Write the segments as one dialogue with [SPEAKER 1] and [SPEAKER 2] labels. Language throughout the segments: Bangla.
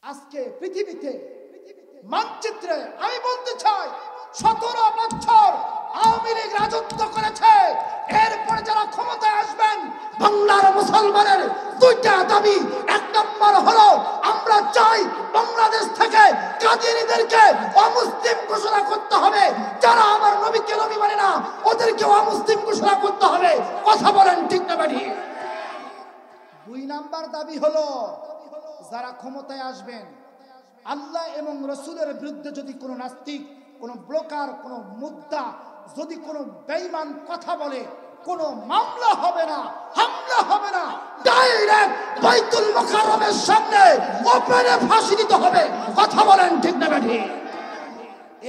[SPEAKER 1] আজকে পৃথিবীতে মানচিত্রে আমি বলতে চাই 17 বছর আওয়ামী লীগ রাজত্ব করেছে। এরপরে যারা ক্ষমতায় আসবেন, বাংলার মুসলমানের দুইটা দাবি। এক নম্বর হলো আমরা চাই বাংলাদেশ থেকে কাদিয়ানীদেরকে অমুসলিম ঘোষণা করতে হবে। যারা আমার নবীকে নবী মানে না, ওদেরকে অমুসলিম ঘোষণা করতে হবে। কথা বলেন ঠিক না বেঠি? দুই নাম্বার দাবি হলো যারা ক্ষমতায় আসবেন, আল্লাহ এবং রসুলের বিরুদ্ধে যদি কোনো নাস্তিক, কোনো ব্লকার, কোনো মুদ্রা, যদি কোনো বেঈমান কথা বলে, কোনো মামলা হবে না, হামলা হবে না, ডাইরেক্ট বাইতুল মুকাররমের সামনে ওপেনে ফাঁসি দিতে হবে। কথা বলেন ঠিক না বেঠি?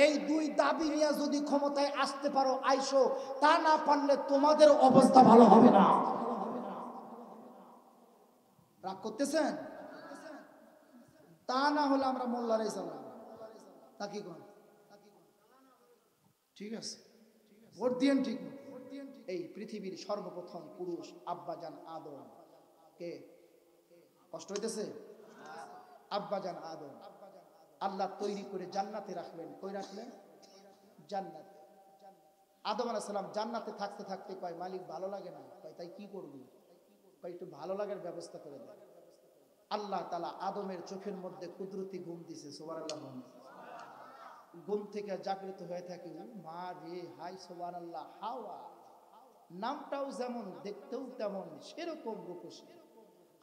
[SPEAKER 1] এই দুই দাবি নিয়ে যদি ক্ষমতায় আসতে পারো আইসো, তা না পারলে তোমাদের অবস্থা ভালো হবে না। রাগ করতেছেন? তা না হলে আমরা মোল্লারাই চালাম। তা কি কোন? ঠিক আছে, ভোট দিয়েন ঠিক। এই পৃথিবীর সর্বপ্রথম পুরুষ আব্বাজান আদম কে? কষ্ট হইতেছে? আব্বাজান আদম আল্লাহ তৈরি করে জান্নাতে রাখলেন। কই রাখলেন? জান্নাতে। আদম আলাইহিস সালাম জান্নাতে থাকতে থাকতে কয়, মালিক ভালো লাগে না। কয় তাই কি করবি? কয় একটু ভালো লাগার ব্যবস্থা করে দেয়। আল্লাহ তাআলা আদমের চোখের মধ্যে কুদরতি ঘুম দিছে। সুবহানাল্লাহ। ঘুম থেকে জাগ্রত হয়ে থাকে, মা রে, হাই সুবহানাল্লাহ। হাওয়া নামটাও যেমন, দেখতেও তেমন, সেরকম রূপসী।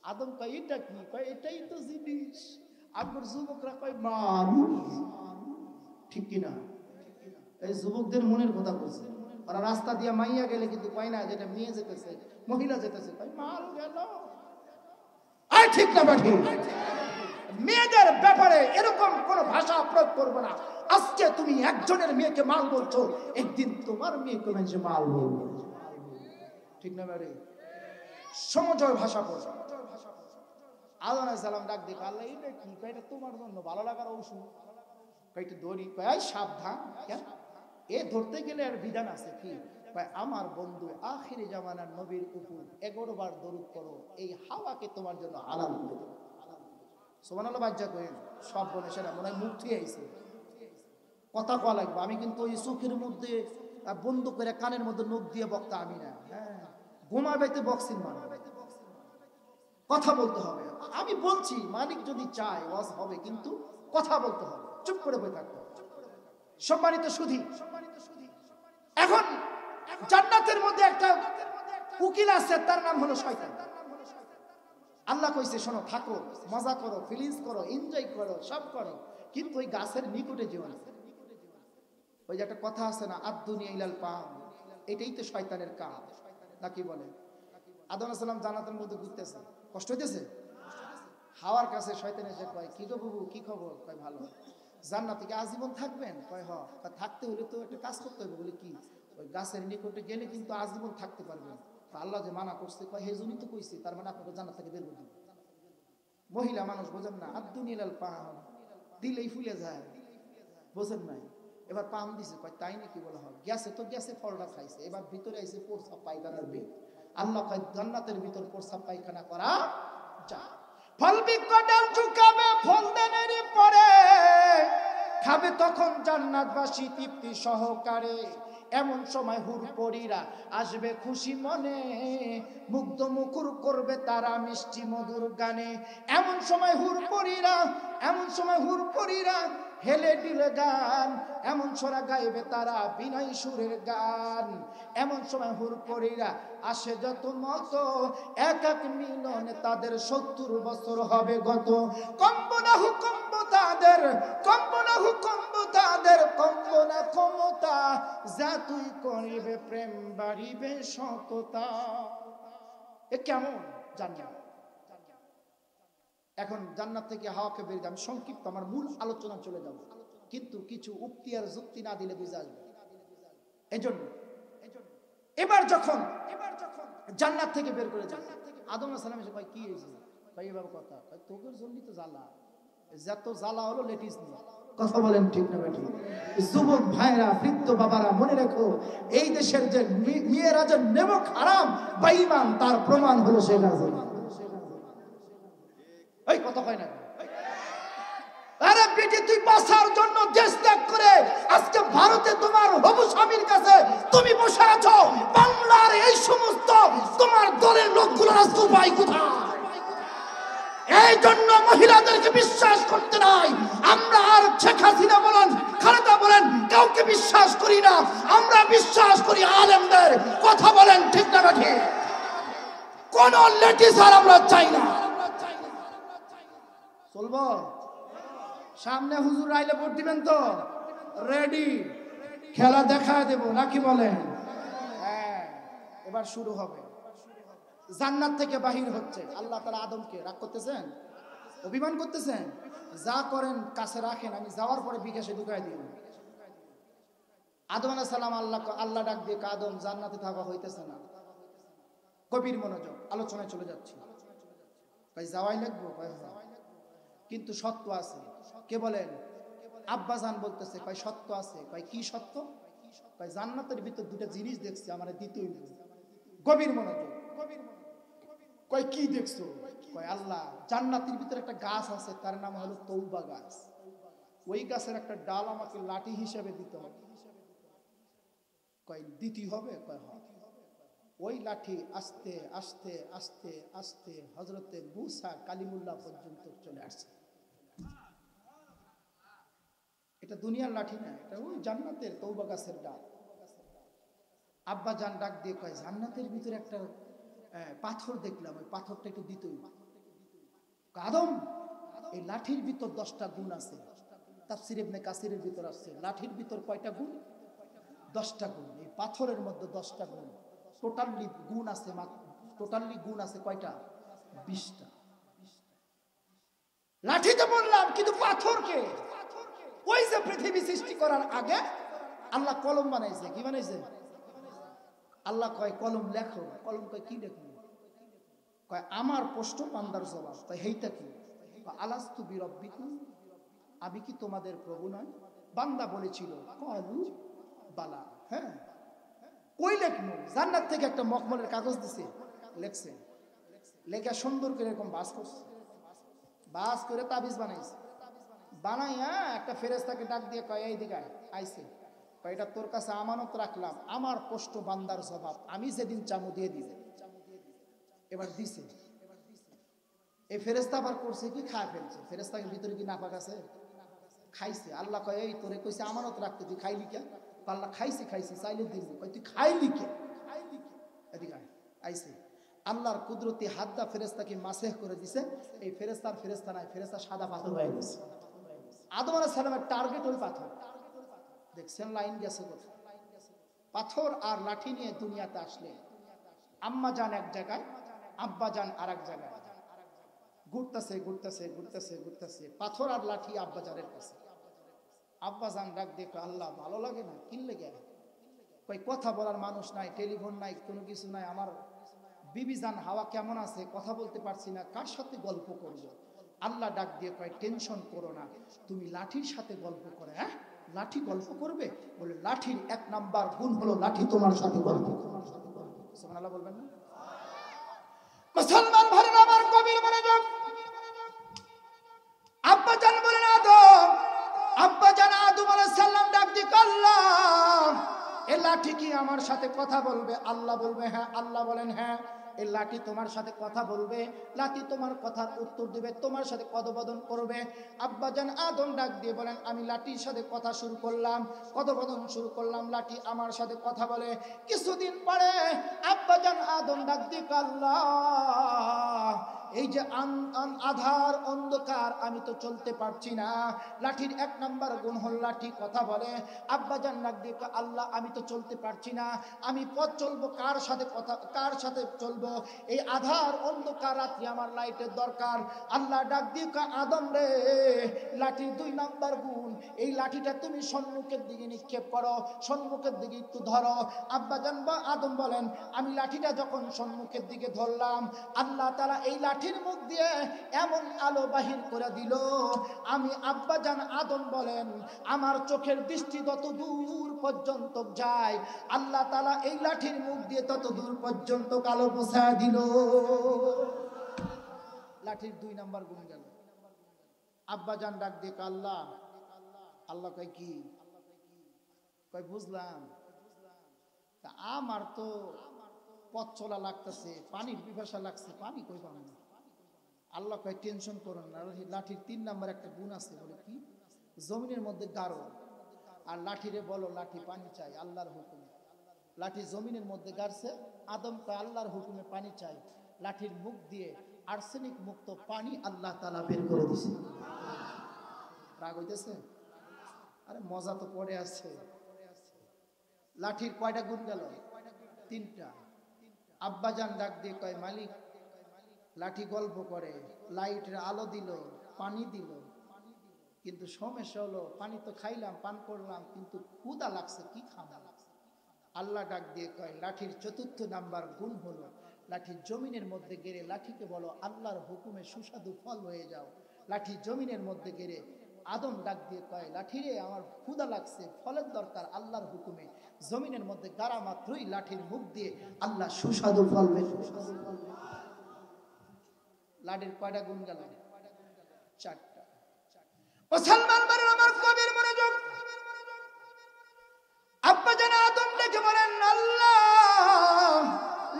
[SPEAKER 1] আদম কয় এটা কি? কয় এটাই তো জিনিস। আগের যুবকরা কয় মানুষ। ঠিক কিনা? এই যুবকদের মনের কথা বলছে। ওরা রাস্তা দিয়ে মাইয়া গেলে কিন্তু কয় না যেটা মেয়ে যেতেছে, মহিলা যেতেছে, কয় মাল গেল। আই ঠিক না বেঠি? মেয়েদের ব্যাপারে এরকম কোন ভাষা প্রয়োগ করবো না। আজকে তুমি একজনের মেয়েকে মাল বলছো, একদিন তোমার মেয়েকে মানুষে মাল বলবে। ঠিক না বেঠি? সমজয় ভাষা বলছো। আদম আলাইহিস সালাম ডাক দেখো, আল্লাহ এটা কি? কয় এটা তোমার জন্য ভালো লাগার ঔষধ। কয়টা দড়ি। কয় সাবধান। কেন? এ ধরতে গেলে আর বিধান আছে কি? কয় আমার বন্ধু আখিরি জামানার নবীর উপর 11 বার দরুদ পড়ো, এই হাওয়াকে তোমার জন্য হালাল করে দেব। সুবহানাল্লাহ। বাজ্জা কইন সব বলে সেটা মনে হয় মুখ থুয়ে আইছে। কথা কওয়া লাগবে। আমি কিন্তু ওই চোখের মধ্যে বন্ধ করে কানের মধ্যে নখ দিয়ে বক্তা আমি না। হ্যাঁ, ঘুমাবেতে বক্সিং মানে কথা বলতে হবে। আমি বলছি মালিক যদি চায় ওয়াজ হবে, কিন্তু কথা বলতে হবে। চুপ করে বসে থাকতে হবে। সম্মানিত সুধী, এখন জান্নাতের মধ্যে একটা উকিল আছে, তার নাম হলো শয়তান। আল্লাহ কইছে শোনো, থাকো, মজা করো, ফিলিংস করো, এনজয় করো, সব করো, কিন্তু ওই গাছের নিকটে যেও না। ওই যে একটা কথা আছে না, আদ-দুনিয়া ইলাল পাম, এটাই তো শয়তানের কাজ নাকি বলে। আদম আলাইহিস সালাম জান্নাতের মধ্যে ঘুরতেছে, কষ্ট হইতেছে। হাওয়ার কাছে শয়তান এসে কয়, কি গো বাবু, কি খবর? কয় ভালো। জান্নাতে কি আজীবন থাকবেন? কয় হ। থাকতে হলে তো একটা কাজ করতে হবে। বলে কি? ওই গাছের নিকটে গেলে কিন্তু আজীবন থাকতে পারবেন। আল্লাহ যে মানা করছে, কয় হেজুনি তো কইছে, তার মানে আপনাকে জান্নাত থেকে বের করে দিবে। মহিলা মানুষ বোঝেন না, আদ-দুনিয়া ইলাল পাম, দিলেই ফুলে যায়, বোঝেন নাই। এবার পাম দিছে, কয় তাই নাকি? বলা হয় গ্যাসে তো গ্যাসে ফলটা খাইছে, এবার ভিতরে আইছে প্রস্রাব পায়খানার বেদ। আল্লাহ কয় জান্নাতের ভিতর প্রস্রাব পায়খানা করা যা। ফল বৃক্ষ ডাল ঝুঁকাবে, ফল দেনের পরে খাবে তখন জান্নাতবাসী তৃপ্তি সহকারে। এমন সময় হুরপরীরা আসবে খুশি মনে, মুগ্ধ মুখর করবে তারা মিষ্টি মধুর গানে। এমন সময় হুরপরীরা হেলে দিলে গান, এমন সোরা গাইবে তারা বিনয় সুরের গান। এমন সময় হুরপরীরা আসে যত মত, এক এক মিলনে তাদের 70 বছর হবে গত। কম্বনা হুকম্ব তাদের, কম্বনা হুকম্ব তাদের, কম্বনা ক্ষমতা, যা তুই করিবে প্রেম বাড়িবে সততা। এ কেমন জান্নাত? এখন জান্নাত থেকে হাওয়াকে বের। আমি সংক্ষিপ্ত আমার মূল আলোচনা চলে যাব, কিন্তু কিছু উক্তি আর যুক্তি না দিলে বুঝে আসবে। এজন্য এবার যখন জান্নাত থেকে বের করে যায়, আদম আলাইহিস সালাম এসে কয় কি হয়েছে? ভাই এভাবে কথা কয়, তোদের জন্যই তো জ্বালা, যত জ্বালা হলো লেটিস নিয়ে। কথা বলেন ঠিক না বেঠিক? যুবক ভাইরা, বৃদ্ধ বাবারা, মনে রাখো, এই দেশের যে মেয়েরা যে নেমক হারাম বেঈমান, তার প্রমাণ হলো শেখ হাসিনা। এই কথা কয় না? বেটি তুই বাঁচার জন্য দেশ ত্যাগ করে আজকে ভারতে তোমার হবু স্বামীর কাছে তুমি বসে আছো। বাংলার এই সমস্ত তোমার দলের লোকগুলোর আজকে উপায় কোথায়? এই জন্য মহিলাদেরকে বিশ্বাস করতে নাই। আমরা আর শেখ হাসিনা বলেন, খালেদা বলেন, কাউকে বিশ্বাস করি না। আমরা বিশ্বাস করি আলেমদের কথা। বলেন ঠিক না ঠিক? কোন লেডিস আর আমরা চাই না। চলবো? সামনে হুজুর আইলে ভোট দিবেন তো? রেডি? খেলা দেখা দেব নাকি বলেন? হ্যাঁ, এবার শুরু হবে। জান্নাত থেকে বাহির হচ্ছে। আল্লাহ তাআলা আদমকে রাগ করতেছেন, অভিমান করতেছেন? যা করেন কাছে রাখেন, আমি যাওয়ার পরে বিকাশে ঢুকাই দিন। আদম আলাইহিস সালাম আল্লাহ ডাক দিয়ে, আদম জান্নাতে থাকা হইতেছে না। গভীর মনোযোগ, আলোচনায় চলে যাচ্ছি। ভাই যাওয়াই লাগবো? কিন্তু সত্য আছে। কে বলেন? আব্বাজান বলতেছে, ভাই সত্য আছে। ভাই কি সত্য? ভাই জান্নাতের ভিতর দুটো জিনিস দেখছি, আমার দ্বিতীয়। গভীর মনোযোগ। কয় কি দেখছো? কয় আল্লাহ জান্নাতের ভিতরে একটা গাছ আছে, তার নাম হলো তৌবা গাছ। ওই গাছের একটা ডাল আমাকে লাঠি হিসেবে দিতে হবে। কয় দিতে হবে? কয় হ্যাঁ। ওই লাঠি আস্তে আস্তে আস্তে আস্তে হযরতে মুসা কালিমুল্লাহ পর্যন্ত চলে আসছে। এটা দুনিয়ার লাঠি না, এটা ওই জান্নাতের তৌবা গাছের ডাল। আব্বা জান ডাক দিয়ে কয়, জান্নাতের ভিতরে একটা পাথর দেখলাম, ওই পাথরটা একটু দিতেই। আদম, এই লাঠির ভিতর 10টা গুণ আছে। তাফসীর ইবনে কাসিরের ভিতর আছে লাঠির ভিতর কয়টা গুণ? 10টা গুণ। এই পাথরের মধ্যে 10টা গুণ। টোটালি গুণ আছে, টোটালি গুণ আছে কয়টা? 20টা। লাঠিতে বললাম, কিন্তু পাথরকে ওই যে পৃথিবী সৃষ্টি করার আগে আল্লাহ কলম বানাইছে। কি বানাইছে? আল্লাহ কয় কলম লেখো। কলম কয় কি লেখো? কয় আমার প্রশ্ন বান্দার জবাব। কয় হেইটা কি? আলাস্তু বিরব্বিকুম, আমি কি তোমাদের প্রভু নয়? বান্দা বলেছিল ক্বালু বালা। হ্যাঁ, কই লেখনো? জান্নাত থেকে একটা মখমলের কাগজ দিছে, লেখছে। লেখা সুন্দর করে এরকম বাস করছে, বাস করে তাবিজ বানাইছে। বানাইয়া একটা ফেরেশতাকে ডাক দিয়ে কয় এই দিকে আইছে। কয় এটা তোর কাছে আমানত রাখলাম, আমার প্রশ্ন বান্দার জবাব, আমি যেদিন চামু দিয়ে দিব। এবার দিছে। এই ফেরেশতা আবার করছে কি? খায় ফেলছে। ফেরেশতাকে ভিতরে কি নাপাক আছে? খাইছে। আল্লাহ কয় এই তোরে কইছে আমানত রাখতে, তুই খাইলি কে? আল্লাহ খাইছি খাইছি, চাইলে দিব। কয় তুই খাইলি কে? এদিকে আইছে। আল্লাহর কুদরতি হাত দা ফেরেশতাকে মাসেহ করে দিছে। এই ফেরেশতা নাই, ফেরেশতা সাদা পাথর হয়ে গেছে। আদম আলাইহিস সালামের টার্গেট ওই পাথর। দেখছেন লাইন গেছে কোথায়? পাথর আর লাঠি নিয়ে দুনিয়াতে আসলে আম্মা জান এক জায়গায়, আব্বা জান আর এক জায়গায়। ঘুরতেছে ঘুরতেছে ঘুরতেছে ঘুরতেছে, পাথর আর লাঠি আব্বা জানের কাছে। আব্বা জান ডাক দেখো, আল্লাহ ভালো লাগে না? কি লেগে? কই কথা বলার মানুষ নাই, টেলিফোন নাই, কোনো কিছু নাই। আমার বিবি জান হাওয়া কেমন আছে? কথা বলতে পারছি না, কার সাথে গল্প করব? আল্লাহ ডাক দিয়ে কয় টেনশন করো না, তুমি লাঠির সাথে গল্প করে। হ্যাঁ, লাঠি গল্প করবে? বলে লাঠির 1 নাম্বার গুণ হলো লাঠি তোমার সাথে গল্প করবে। সুবহানাল্লাহ বলবেন না? মুসলমান ভাইরা আমার, গভীর মনোযোগ। আব্বা জান বলেন আদম, আব্বা জান আদম আলাইহিস সালাম ডাক দিয়ে আল্লাহ এই লাঠি কি আমার সাথে কথা বলবে? আল্লাহ বলবে হ্যাঁ। আল্লাহ বলেন হ্যাঁ, এই লাঠি তোমার সাথে কথা বলবে, লাঠি তোমার কথার উত্তর দিবে, তোমার সাথে কথোপকথন করবে। আব্বাজান আদম ডাক দিয়ে বলেন আমি লাঠির সাথে কথা শুরু করলাম, কথোপকথন শুরু করলাম, লাঠি আমার সাথে কথা বলে। কিছুদিন পরে আব্বাজান আদম ডাক দিয়ে আল্লাহ এই যে আধার অন্ধকার, আমি তো চলতে পারছি না। লাঠির 1 নাম্বার গুণ হল লাঠি কথা বলে। আব্বাজান ডাক দিয়ে আল্লাহ আমি তো চলতে পারছি না, আমি পথ চলবো কার সাথে? কথা কার সাথে চলবো? এই আধার অন্ধকার রাত্রি আমার লাইটের দরকার। আল্লাহ ডাক দিয়ে আদম রে, লাঠির 2 নাম্বার গুণ, এই লাঠিটা তুমি সম্মুখের দিকে নিক্ষেপ করো, সম্মুখের দিকে একটু ধরো। আব্বাজান বা আদম বলেন আমি লাঠিটা যখন সম্মুখের দিকে ধরলাম, আল্লাহ তাআলা এই লাঠির মুখ দিয়ে এমন আলো বাহির করে দিল, আমি আব্বাজান আদম বলেন আমার চোখের দৃষ্টি যত দূর পর্যন্ত যায়, আল্লাহ তাআলা এই লাঠির মুখ দিয়ে তত দূর পর্যন্ত আলো পৌঁছায় দিল। লাঠির 2 নাম্বার গুণ গেল। আব্বাজান ডাক দিয়ে আল্লাহ, আল্লাহ কয় কি? কয় বুঝলাম, তা আমার তো পথ চলা লাগতেছে, পানির পিপাসা লাগছে, পানি কই পাবো না। আল্লাহ কয় টেনশন করো না, লাঠির 3 নাম্বার একটা গুণ আছে। বলে কি? জমিনের মধ্যে গাড়ো আর লাঠিরে বলো লাঠি পানি চাই আল্লাহর হুকুমে। লাঠি জমিনের মধ্যে গাড়ছে, আদম কয় আল্লাহর হুকুমে পানি চাই। লাঠির মুখ দিয়ে আর্সেনিক মুক্ত পানি আল্লাহ তাআলা বের করে দিছে। রাগ হইতেছে? আরে মজা তো পড়ে আছে। লাঠির কয়টা গুণ গেল? 3টা। আব্বাজান ডাক দিয়ে কয় মালিক, লাঠি গল্প করে, লাইটের আলো দিল, পানি দিল, কিন্তু সমস্যা হলো পানি তো খাইলাম, পান করলাম, কিন্তু ক্ষুধা লাগছে, কি খাবো? আল্লাহ ডাক দিয়ে কয় লাঠির 4র্থ নাম্বার গুণ হলো লাঠির জমিনের মধ্যে গেড়ে লাঠিকে বলো আল্লাহর হুকুমে সুস্বাদু ফল হয়ে যাও। লাঠি জমিনের মধ্যে গেড়ে আদম ডাক দিয়ে কয় লাঠিরে আমার ক্ষুধা লাগছে, ফলের দরকার আল্লাহর হুকুমে। জমিনের মধ্যে গাড়া মাত্রই লাঠির মুখ দিয়ে আল্লাহ সুস্বাদু ফল বের করে। লাঠির কয়টা গুণ গেল? 4টা। মুসলমান বাড়ির আমার কবির মনোযোগ। আব্বাজান আদম ডেকে বলেন আল্লাহ,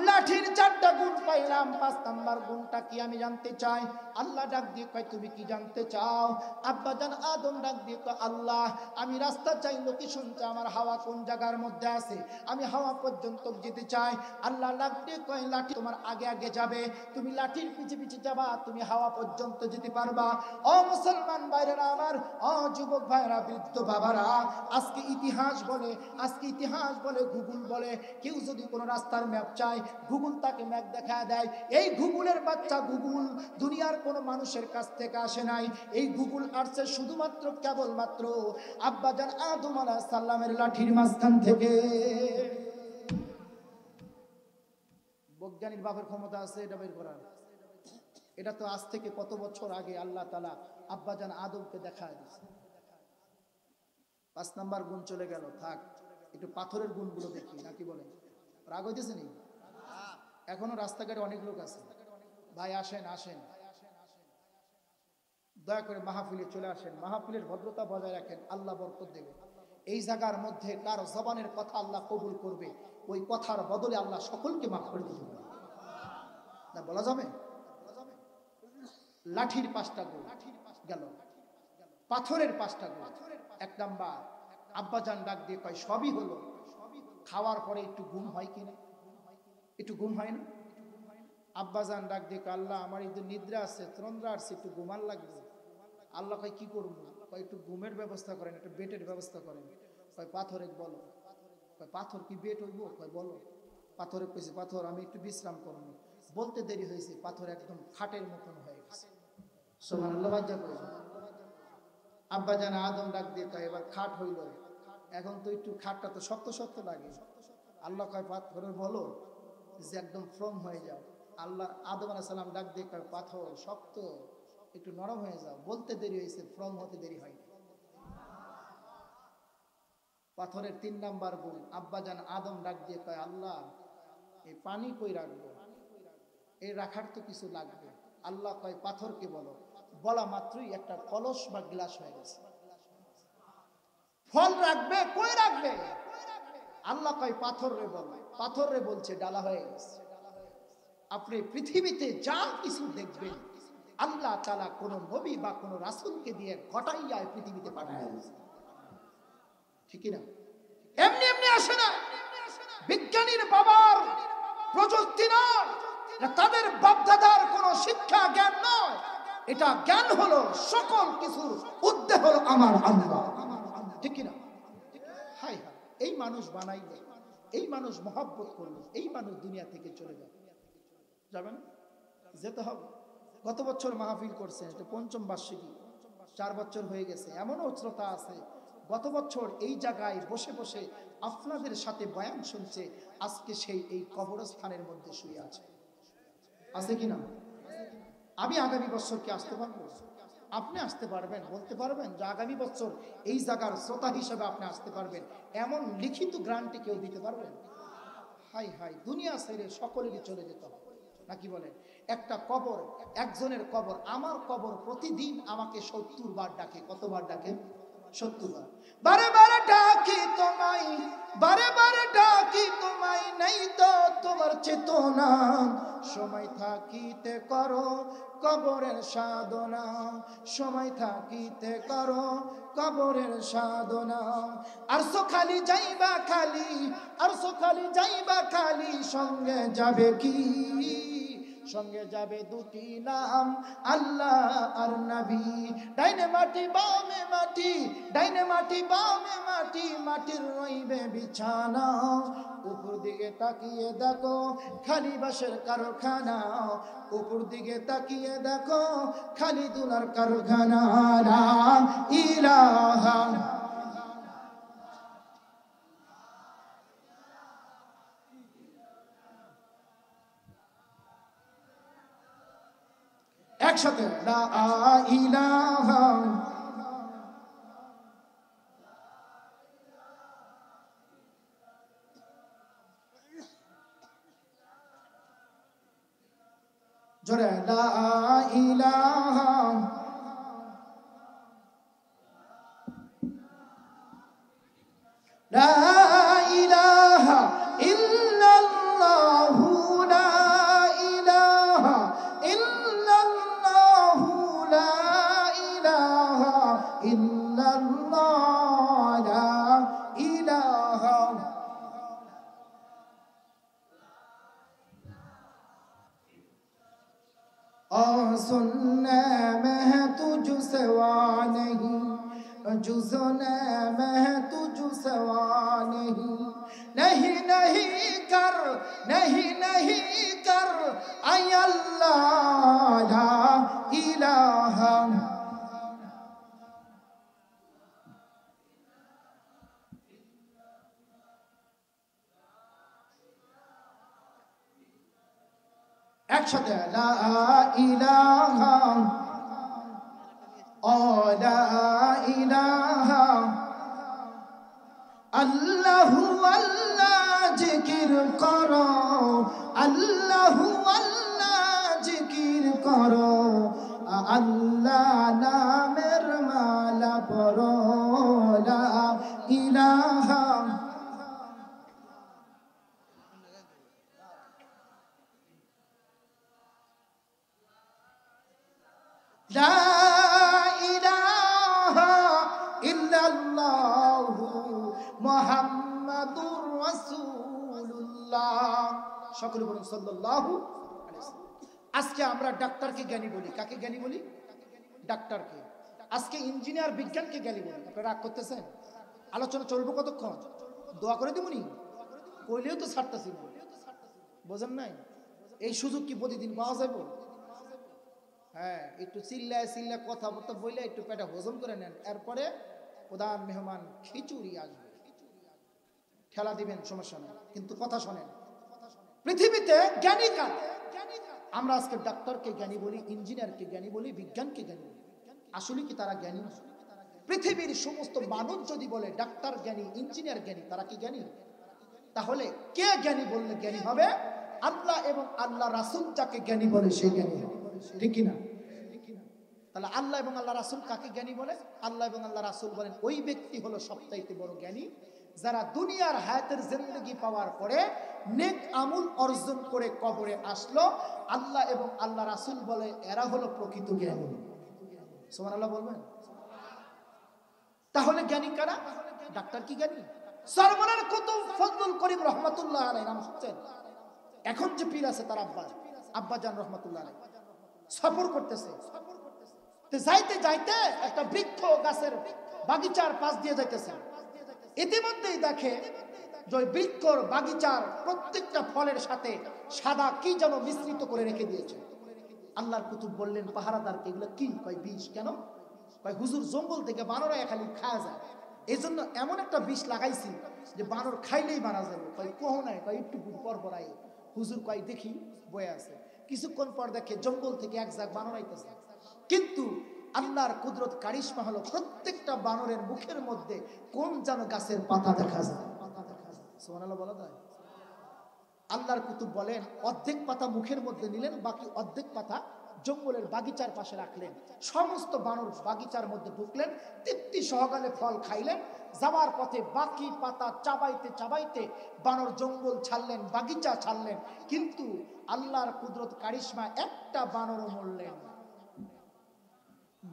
[SPEAKER 1] লাঠির 4টা গুণ পাইলাম, 5 নাম্বার গুণটা কি আমি জানতে চাই। আল্লাহ ডাক দিয়ে কয় তুমি কি জানতে চাও? আব্বাজান আদম ডাক দিয়ে কয় আল্লাহ, আমি রাস্তা চাই, লোকেশন চাই, আমার হাওয়া কোন জায়গার মধ্যে আছে, আমি হাওয়া পর্যন্ত যেতে চাই। আল্লাহ ডাক দিয়ে কয় লাঠি তোমার আগে আগে যাবে, তুমি লাঠির পিছে পিছে যাবা, তুমি হাওয়া পর্যন্ত যেতে পারবা। ও মুসলমান ভাইরা আমার, ও যুবক ভাইরা, বৃদ্ধ বাবারা, আজকে ইতিহাস বলে, গুগল বলে, কেউ যদি কোনো রাস্তার ম্যাপ চায়, গুগল তাকে ম্যাপ দেখা দেয়। এই গুগলের বাচ্চা গুগল দুনিয়ার কোনো মানুষের কাছ থেকে আসে নাই। এই গুগল আসছে শুধুমাত্র কেবলমাত্র আব্বাজান আদম আলাইহিস সালামের লাঠির মাঝখান থেকে। বৈজ্ঞানিক বাপের ক্ষমতা আছে এটা বের করার। এটা তো আজ থেকে কত বছর আগে আল্লাহ তাআলা আব্বাজান আদমকে দেখায় দিয়েছে। 5 নাম্বার গুণ চলে গেল, থাক একটু পাথরের গুণগুলো দেখি, নাকি বলেন? রাগ হইতেছে নি? এখনো রাস্তাঘাটে অনেক লোক আছে, ভাই আসেন আসেন, দয়া করে মাহফিলে চলে আসেন, মাহফিলের ভদ্রতা বজায় রাখেন, আল্লাহ বরকত দেবে। এই জায়গার মধ্যে কার জবানের কথা আল্লাহ কবুল করবে, ওই কথার বদলে আল্লাহ সকলকে মাফ করে দিতে পারে না, বলা যাবে? লাঠির 5টা গুণ গেল, পাথরের 5টা গুণ। 1 নাম্বার, আব্বাজান ডাক দিয়ে কয় সবই হলো, খাওয়ার পরে একটু ঘুম হয় কিনা? একটু ঘুম হয় না? আব্বাজান ডাক দিয়ে কয় আল্লাহ, আমার একটু নিদ্রা আছে, তন্দ্রা আসছে, একটু ঘুমান লাগবে। আল্লাহ কয় কি করবো? কয় একটু ঘুমের ব্যবস্থা করেন, একটু বেটের ব্যবস্থা করেন। কয় পাথরে বলো। কয় পাথর কি বেট হইব? কয় বলো। পাথরে কইছে পাথর আমি একটু বিশ্রাম করবো। বলতে দেরি হয়েছে, পাথর একদম খাটের মতন হয়ে গেছে। সুবহানাল্লাহ। বাজ্জা করে আব্বাজান আদম ডাক দিয়ে কয় এবার খাট হইল, এখন তো একটু খাটটা তো শক্ত শক্ত লাগে। আল্লাহ কয় পাথরে বলো যে একদম ফ্রম হয়ে যাও। আল্লাহ আদম আলাইহিস সালাম ডাক দিয়ে কয় পাথর শক্ত, একটু নরম হয়ে যাও। বলতে দেরি হয়েছে, ফ্রম হতে দেরি হয়নি। পাথরের 3 নাম্বার গুণ, আব্বাজান আদম ডাক দিয়ে কয় আল্লাহ, এই পানি কই রাখবো? এই রাখার তো কিছু লাগবে। আল্লাহ কয় পাথরকে বলো। বলা মাত্রই একটা কলস বা গ্লাস হয়ে গেছে। ফল রাখবে, কই রাখবে? আল্লাহ কয় পাথর রে বল। পাথর রে বলছে ডালা হয়ে গেছে। আপনি পৃথিবীতে যা কিছু দেখবেন আল্লাহ তাআলা কোন নবী বা কোন রাসূলকে দিয়ে ঘটাইয়া পৃথিবীতে পাঠায় দিয়েছে, ঠিক না? এমনি এমনি আসে না। বিজ্ঞানীর বাবার প্রযুক্তি নয়, তাদের বাপদাদার কোন শিক্ষা জ্ঞান নয়, এটা জ্ঞান হলো সকল কিছুর উদ্দেশ্য হলো আমার আল্লাহ, ঠিক না? হাই হাই, এই মানুষ বানাইলে, এই মানুষ মহব্বত করলো, এই মানুষ দুনিয়া থেকে চলে যাবে। যাবেন? যেতে হবে। গত বছর মাহফিল করছেন, এটা 5ম বার্ষিকী, 4 বছর হয়ে গেছে। এমনও শ্রোতা আছে গত বছর এই জায়গায় বসে বসে আপনাদের সাথে বয়ান শুনছে, আজকে সেই এই কবরস্থানের মধ্যে শুয়ে আছে। আছে কিনা? আমি আগামী বছর কি আসতে পারবো? আপনি আসতে পারবেন, বলতে পারবেন যে আগামী বছর এই জায়গার শ্রোতা হিসেবে আপনি আসতে পারবেন, এমন লিখিত গ্যারান্টি কেউ দিতে পারবেন? হাই হাই, দুনিয়া ছেড়ে সকলেরই চলে যেতে হবে, নাকি বলেন? একটা কবর, একজনের কবর, আমার কবর প্রতিদিন আমাকে 70 বার ডাকে। কতবার ডাকে? 70 বার। বারে বারে ডাকি তোমায়, বারে বারে ডাকি তোমায়, নেই তো তোমার চেতনা। সময় থাকিতে করো কবরের সাধনা, সময় থাকিতে করো কবরের সাধনা। আরশো খালি যাইবা খালি, আরশো খালি যাইবা খালি, সঙ্গে যাবে কি? সঙ্গে যাবে দুটি নাম, আল্লাহ আর নবী। ডাইনে মাটি বামে মাটি, ডাইনে মাটি বামে মাটি, মাটির রইবে বিছানা। উপর দিকে তাকিয়ে দেখো খালি বাঁশের কারখানা, উপর দিকে তাকিয়ে দেখো খালি দুলার কারখানা। লা ইলাহা একসাথে লা ইলাহা, জোরে লা ইলাহা, লা ইলাহা ইল্লাল্লাহু, লা ইলাহা ইল্লাল্লাহু, লা ইলাহা ইল্লাল্লাহ, লা ইলাহা। सुनने में तुझ सवा नहीं, जुज़ने में तुझ सवा नहीं, नहीं नहीं कर, नहीं नहीं कर, ऐ अल्लाह ला इलाहा। একসাথে লা ইলাহা, ও লা ইলাহা, আল্লাহু আল্লাহ জিকির করো, আল্লাহু আল্লাহ জিকির করো, আল্লাহ নামের মালা পড়ো, লা ইলাহা। লা ইলাহা ইল্লাল্লাহু মুহাম্মাদুর রাসূলুল্লাহ। সকলে বলুন সাল্লাল্লাহু আলাইহি ওয়াসাল্লাম। আজকে আমরা ডাক্তারকে জ্ঞানী বলি। কাকে জ্ঞানী বলি? ডাক্তারকে। আজকে ইঞ্জিনিয়ার বিজ্ঞানকে জ্ঞানী বলি। আপনারা রাগ করতেছেন? আলোচনা চলবো কতক্ষণ? দোয়া করে দিবনি? কইলেও তো ছাড়তেছি না, বোঝেন নাই? এই সুযোগ কি প্রতিদিন পাওয়া যাবে? হ্যাঁ, একটু চিল্লায় চিল্লায় কথাবার্তা বললে একটু পেটে হজম করে নেন, এরপরে প্রধান মেহমান খিচুড়ি আসবে, ঠেলা দিবেন, সমস্যা নেই, কিন্তু কথা শোনেন। পৃথিবীতে জ্ঞানী কার? আমরা আজকে ডাক্তারকে জ্ঞানী বলি, ইঞ্জিনিয়ারকে জ্ঞানী বলি, বিজ্ঞানকে জ্ঞানী বলি। আসলে কি তারা জ্ঞানী? পৃথিবীর সমস্ত মানব যদি বলে ডাক্তার জ্ঞানী, ইঞ্জিনিয়ার জ্ঞানী, তারা কি জ্ঞানী? তাহলে কে জ্ঞানী বললে জ্ঞানী হবে? আল্লাহ এবং আল্লাহ রাসূল যাকে জ্ঞানী বলে সে জ্ঞানী হবে, ঠিক কি না? তাহলে আল্লাহ এবং আল্লাহ রাসূল কাকে জ্ঞানী বলে? আল্লাহ এবং আল্লাহ রাসূল বলেন ওই ব্যক্তি হলো সবচাইতে বড় জ্ঞানী যারা দুনিয়ার হায়াতের জিন্দেগি পাওয়ার পরে নেক আমল অর্জন করে কবরে আসলো। আল্লাহ এবং আল্লাহ রাসূল বলে এরা হলো প্রকৃত জ্ঞানী। সুবহানাল্লাহ বলবেন? তাহলে জ্ঞানী কারা? ডাক্তার কি জ্ঞানী? সরওয়ারের কুতুব ফজলুল করিম রহমাতুল্লাহ আলাইহি নাম শুনছেন? এখন যে পীর আছে তার আব্বাজান রহমাতুল্লাহ আলাইহি সফর করতেছে, যাইতে যাইতে একটা বৃক্ষ গাছের বাগিচার পাশ দিয়ে যাইতেছে। ইতিমধ্যেই দেখে যে ওই বৃক্ষর বাগিচার প্রত্যেকটা ফলের সাথে সাদা কি যেন মিশ্রিত করে রেখে দিয়েছে। আল্লাহর কুতুব বললেন পাহারাদারকে, এগুলো কি? কয় বিষ। কেন? কয় হুজুর জঙ্গল থেকে বানরা খালি খাওয়া যায়, এই জন্য এমন একটা বিষ লাগাইছি যে বানর খাইলেই মারা যাবে। কয় কোহ নাই? কয় একটু পর পর আই। হুজুর কয় দেখি, বয়ে আছে। কিছুক্ষণ পর দেখে জঙ্গল থেকে এক জাগ বানর আইতেছে, কিন্তু আল্লাহর কুদরত কারিশমা হলো প্রত্যেকটা বানরের মুখের মধ্যে কোন যেন গাছের পাতা দেখা যায়। সুবহানাল্লাহ বলা যায়? আল্লাহর কুতুব বলেন অর্ধেক পাতা মুখের মধ্যে নিলেন, বাকি অর্ধেক পাতা জঙ্গলের বাগিচার পাশে রাখলেন। সমস্ত বানর বাগিচার মধ্যে ঢুকলেন, তৃপ্তি সহকারে ফল খাইলেন। যাওয়ার পথে বাকি পাতা চাবাইতে চাবাইতে বানর জঙ্গল ছাড়লেন, বাগিচা ছাড়লেন, কিন্তু আল্লাহর কুদরত কারিশমা একটা বানরও মরলেন না।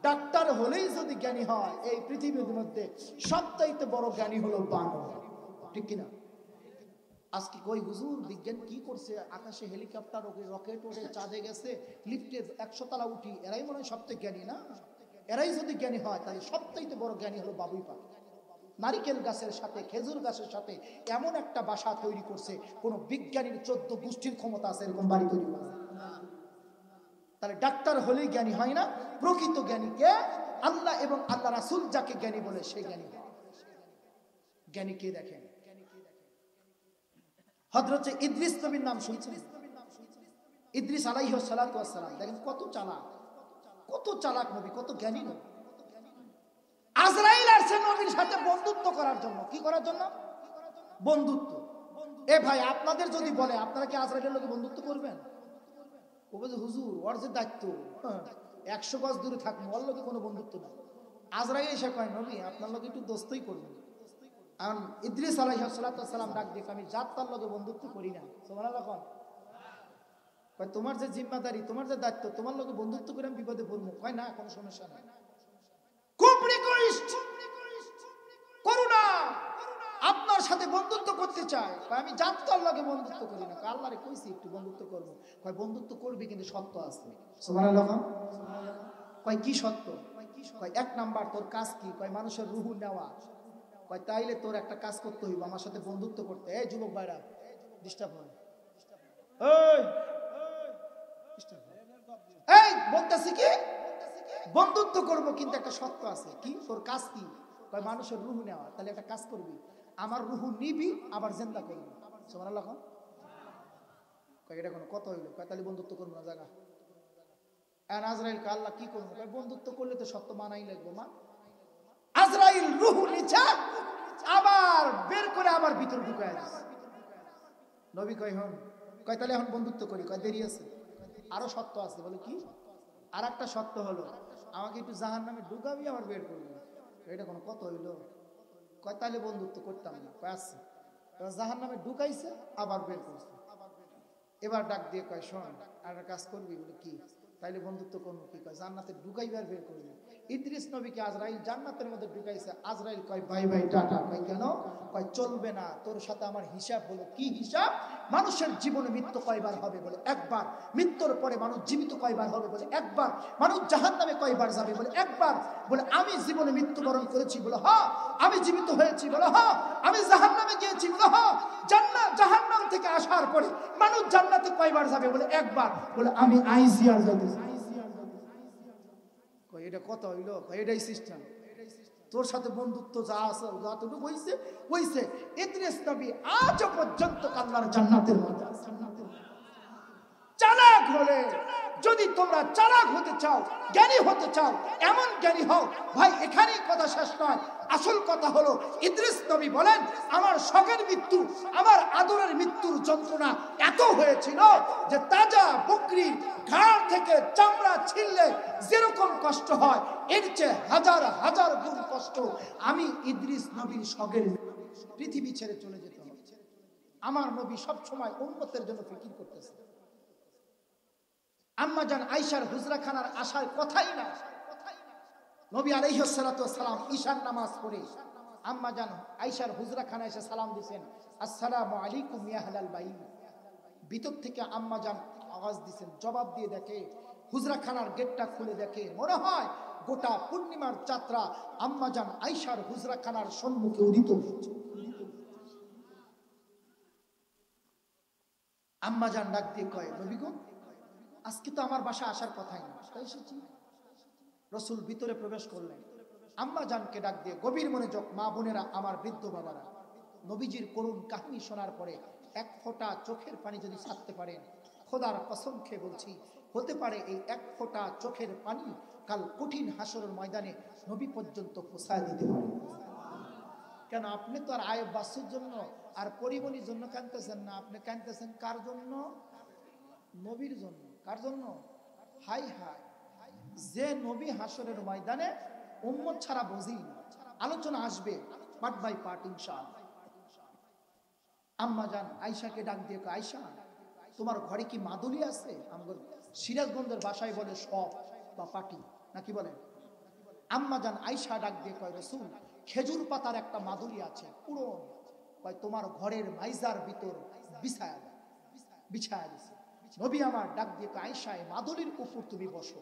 [SPEAKER 1] ডাক্তার হলেই যদি জ্ঞানী হয়, এই পৃথিবীর মধ্যে সবচাইতে বড় জ্ঞানী হলো বানর, ঠিক কিনা? আজকে কই হুজুর বিজ্ঞান কি করছে, আকাশে হেলিকপ্টার ওকে, রকেট ওড়ে, চাঁদে গেছে, লিফটে 100 তলা উঠি, এরাই মনে হয় সবচেয়ে জ্ঞানী না? এরাই যদি জ্ঞানী হয় তাহলে সবচাইতে বড় জ্ঞানী হলো বাবুই পাখি। নারিকেল গাছের সাথে খেজুর গাছের সাথে এমন একটা বাসা তৈরি করছে, কোন বিজ্ঞানীর 14 গোষ্ঠীর ক্ষমতা আছে এরকম বাড়ি তৈরি করা। তাহলে ডাক্তার হলেই জ্ঞানী হয় না, প্রকৃত জ্ঞানীকে আল্লাহ এবং আল্লাহ রাসূল যাকে জ্ঞানী বলে সে জ্ঞানী হয়। জ্ঞানী কে দেখেন, হযরত ইদ্রিস নবীর নাম শুনছেন? ইদ্রিস আলাইহিস সালাতু ওয়াস সালাম, দেখেন কত চালাক, কত চালাক নবী, কত জ্ঞানী নবী। আজরাইল আসছে নবীর সাথে বন্ধুত্ব করার জন্য। কি করার জন্য? বন্ধুত্ব। এ ভাই, আপনাদের যদি বলে আপনারা কি আজরাইলের লোকে বন্ধুত্ব করবেন? ও বলে হুজুর ওর যে দায়িত্ব, 100 গজ দূরে থাকবো, ওর লোকে কোনো বন্ধুত্ব নাই। আজরাইল এসে কয় নবী আপনার লোকে একটু দোস্তই করবেন। কারণ ইদ্রিস আলাইহিস সালাতু ওয়াস সালাম ডাক দিয়ে আমি জাত তার লোকে বন্ধুত্ব করি না। সুবহানাল্লাহ। কয় তোমার যে জিম্মাদারি, তোমার যে দায়িত্ব, তোমার লোকে বন্ধুত্ব করে আমি বিপদে পড়বো। কয় না, কোনো সমস্যা নাই। খুব রিকোয়েস্ট, করুণা, আপনার সাথে বন্ধুত্ব করতে চায়। কয় আমি জাত তার লোকে বন্ধুত্ব করি না। কয় আল্লাহরে কইছি একটু বন্ধুত্ব করব। কয় বন্ধুত্ব করবি কিন্তু সত্য আছে। সুবহানাল্লাহ। কয় কি সত্য? কয় 1 নাম্বার তোর কাজ কি? কয় মানুষের রূহ নেওয়া। কয় তাইলে তোর একটা কাজ করতে হইব, আমার সাথে বন্ধুত্ব করতে। এই যুবক ভাইরা ডিস্টার্ব হয়, এই বলতেছি কি বন্ধুত্ব করব, কিন্তু একটা শর্ত আছে। কি? তোর কাজ কি? কয় মানুষের রূহ নেওয়া। তাহলে একটা কাজ করবি, আমার রূহ নিবি আবার জিন্দা করবি। সুবহানাল্লাহ। কয় এটা কোনো কথা হইলো? কয় তাহলে বন্ধুত্ব করবো না জায়গা। আজরাইল কে আল্লাহ কি করবো? কয় বন্ধুত্ব করলে তো সত্য মানাই লাগবে। মা আজরাইল রূহ নিচে আবার বের করে আবার ভিতরে ঢুকায় দিছে। নবী কয় হন, কয় তাহলে এখন বন্ধুত্ব করি। কয় দেরি আছে, আরো সত্য আছে। বলে কি? আর একটা সত্য হলো আমাকে একটু জাহান্নামে ঢুকাবি আবার বের করবি। এটা কোনো কথা হইলো? কয় তাহলে বন্ধুত্ব করতাম না। কয় আসছে, জাহান্নামে ঢুকাইছে আবার বের করছে। এবার ডাক দিয়ে কয় শোন আর একটা কাজ করবি। বলে কি? তাইলে বন্ধুত্ব করবো। কি? কয় জান্নাতে ঢুকাইবার বের করবি। ইদ্রিস নবীকে আজরাইল জান্নাতের মধ্যে ঢুকাইছে। আজরাইল কয় বাই বাই টাটা। কয় কেন? কয় চলবে না, তোর সাথে আমার হিসাব হলো। কি হিসাব? মানুষের জীবনে মৃত্যু কয়বার হবে? বলে একবার। মৃত্যুর পরে মানুষ জীবিত কয়বার হবে? বলে একবার। মানুষ জাহান্নামে কয়বার যাবে? বলে একবার। বলে আমি জীবনে মৃত্যুবরণ করেছি? বলে হ্যাঁ। আমি জীবিত হয়েছি? বলে হ্যাঁ। আমি জাহান্নামে গিয়েছি? বলে হ্যাঁ। জান্নাত জাহান্নাম থেকে আসার পরে মানুষ জান্নাতে কয়বার যাবে? বলে একবার। বলে আমি আইসি আর যাইতেছি। কই এটা কত হইলো? এটাই সিস্টেম। তোর সাথে বন্ধুত্ব যা আছে যতটুকু হইছে হইছে। ইদ্রিস নবী আজও পর্যন্ত আল্লাহর জান্নাতের মধ্যে আছে। চালাক হলে, যদি তোমরা চালাক হতে চাও, জ্ঞানী হতে চাও, এমন জ্ঞানী হও। ভাই এখানেই কথা শেষ নয়, আসল কথা হলো ইদ্রিস নবী বলেন আমার শখের মৃত্যু, আমার আদরের মৃত্যুর যন্ত্রণা এত হয়েছিল যে তাজা বকরির ঘাড় থেকে চামড়া ছিঁড়লে যেরকম কষ্ট হয় এর চেয়ে হাজার হাজার গুণ কষ্ট আমি ইদ্রিস নবীর শখের পৃথিবী ছেড়ে চলে যেতে হবে। আমার নবী সব সময় উম্মতের জন্য ফিকির করতেছে। আম্মা জান আয়েশার হুজরাখানার আসার কথাই না। নবী আলাইহিস সালাতু ওয়াস সালাম ঈশার নামাজ পড়ে আম্মা জান আয়েশার হুজরাখানায় এসে সালাম দিয়েছেন, আসসালামু আলাইকুম ইয়া আহলাল বাইত। ভিতর থেকে আম্মা জান আওয়াজ দিয়েছেন, জবাব দিয়ে দেখে হুজরাখানার গেটটা খুলে দেখে মনে হয় গোটা পূর্ণিমার যাত্রা আম্মা জান আয়েশার হুজরাখানার সম্মুখে উদিত হচ্ছে। আম্মা জান ডাক দিয়ে কয়, নবী গো আজকে তো আমার বাসা আসার কথাই না, এসেছি। রসুল ভিতরে প্রবেশ করলেন। আম্মা জানকে ডাক দিয়ে গভীর মনোযোগ, মা বোনেরা, আমার বৃদ্ধ বাবারা, নবীজির করুণ কাহিনী শোনার পরে এক ফোঁটা চোখের পানি যদি ছাড়তে পারেন, খোদার কসম খেয়ে বলছি হতে পারে এই এক ফোঁটা চোখের পানি কাল কঠিন হাসরের ময়দানে নবী পর্যন্ত পৌঁছায় দিতে পারে। কেন? আপনি তো আর আয় বাসুর জন্য আর পরিমণির জন্য কাঁদতেছেন না, আপনি কাঁদতেছেন কার জন্য? নবীর জন্য। কার জন্য? হাই হাই, যে নবী হাসরের ময়দানে উম্মত ছাড়া বুঝি না। আলোচনা আসবে পার্ট বাই পার্ট ইনশাআল্লাহ। আম্মা জান আয়েশাকে ডাক দিয়ে কয়, আয়েশা তোমার ঘরে কি মাদুলি আছে? আমগো সিরাজগঞ্জের ভাষায় বলে সব বা পাটি নাকি বলেন। আম্মা জান আয়েশা ডাক দিয়ে কয়, রাসূল খেজুর পাতার একটা মাদুলি আছে পুরো, কয় তোমার ঘরের মাইজার ভিতর বিছায়া দিছে। নবী আমার ডাক দিয়ে কয়, আয়েশা এই মাদুলির উপর তুমি বসো,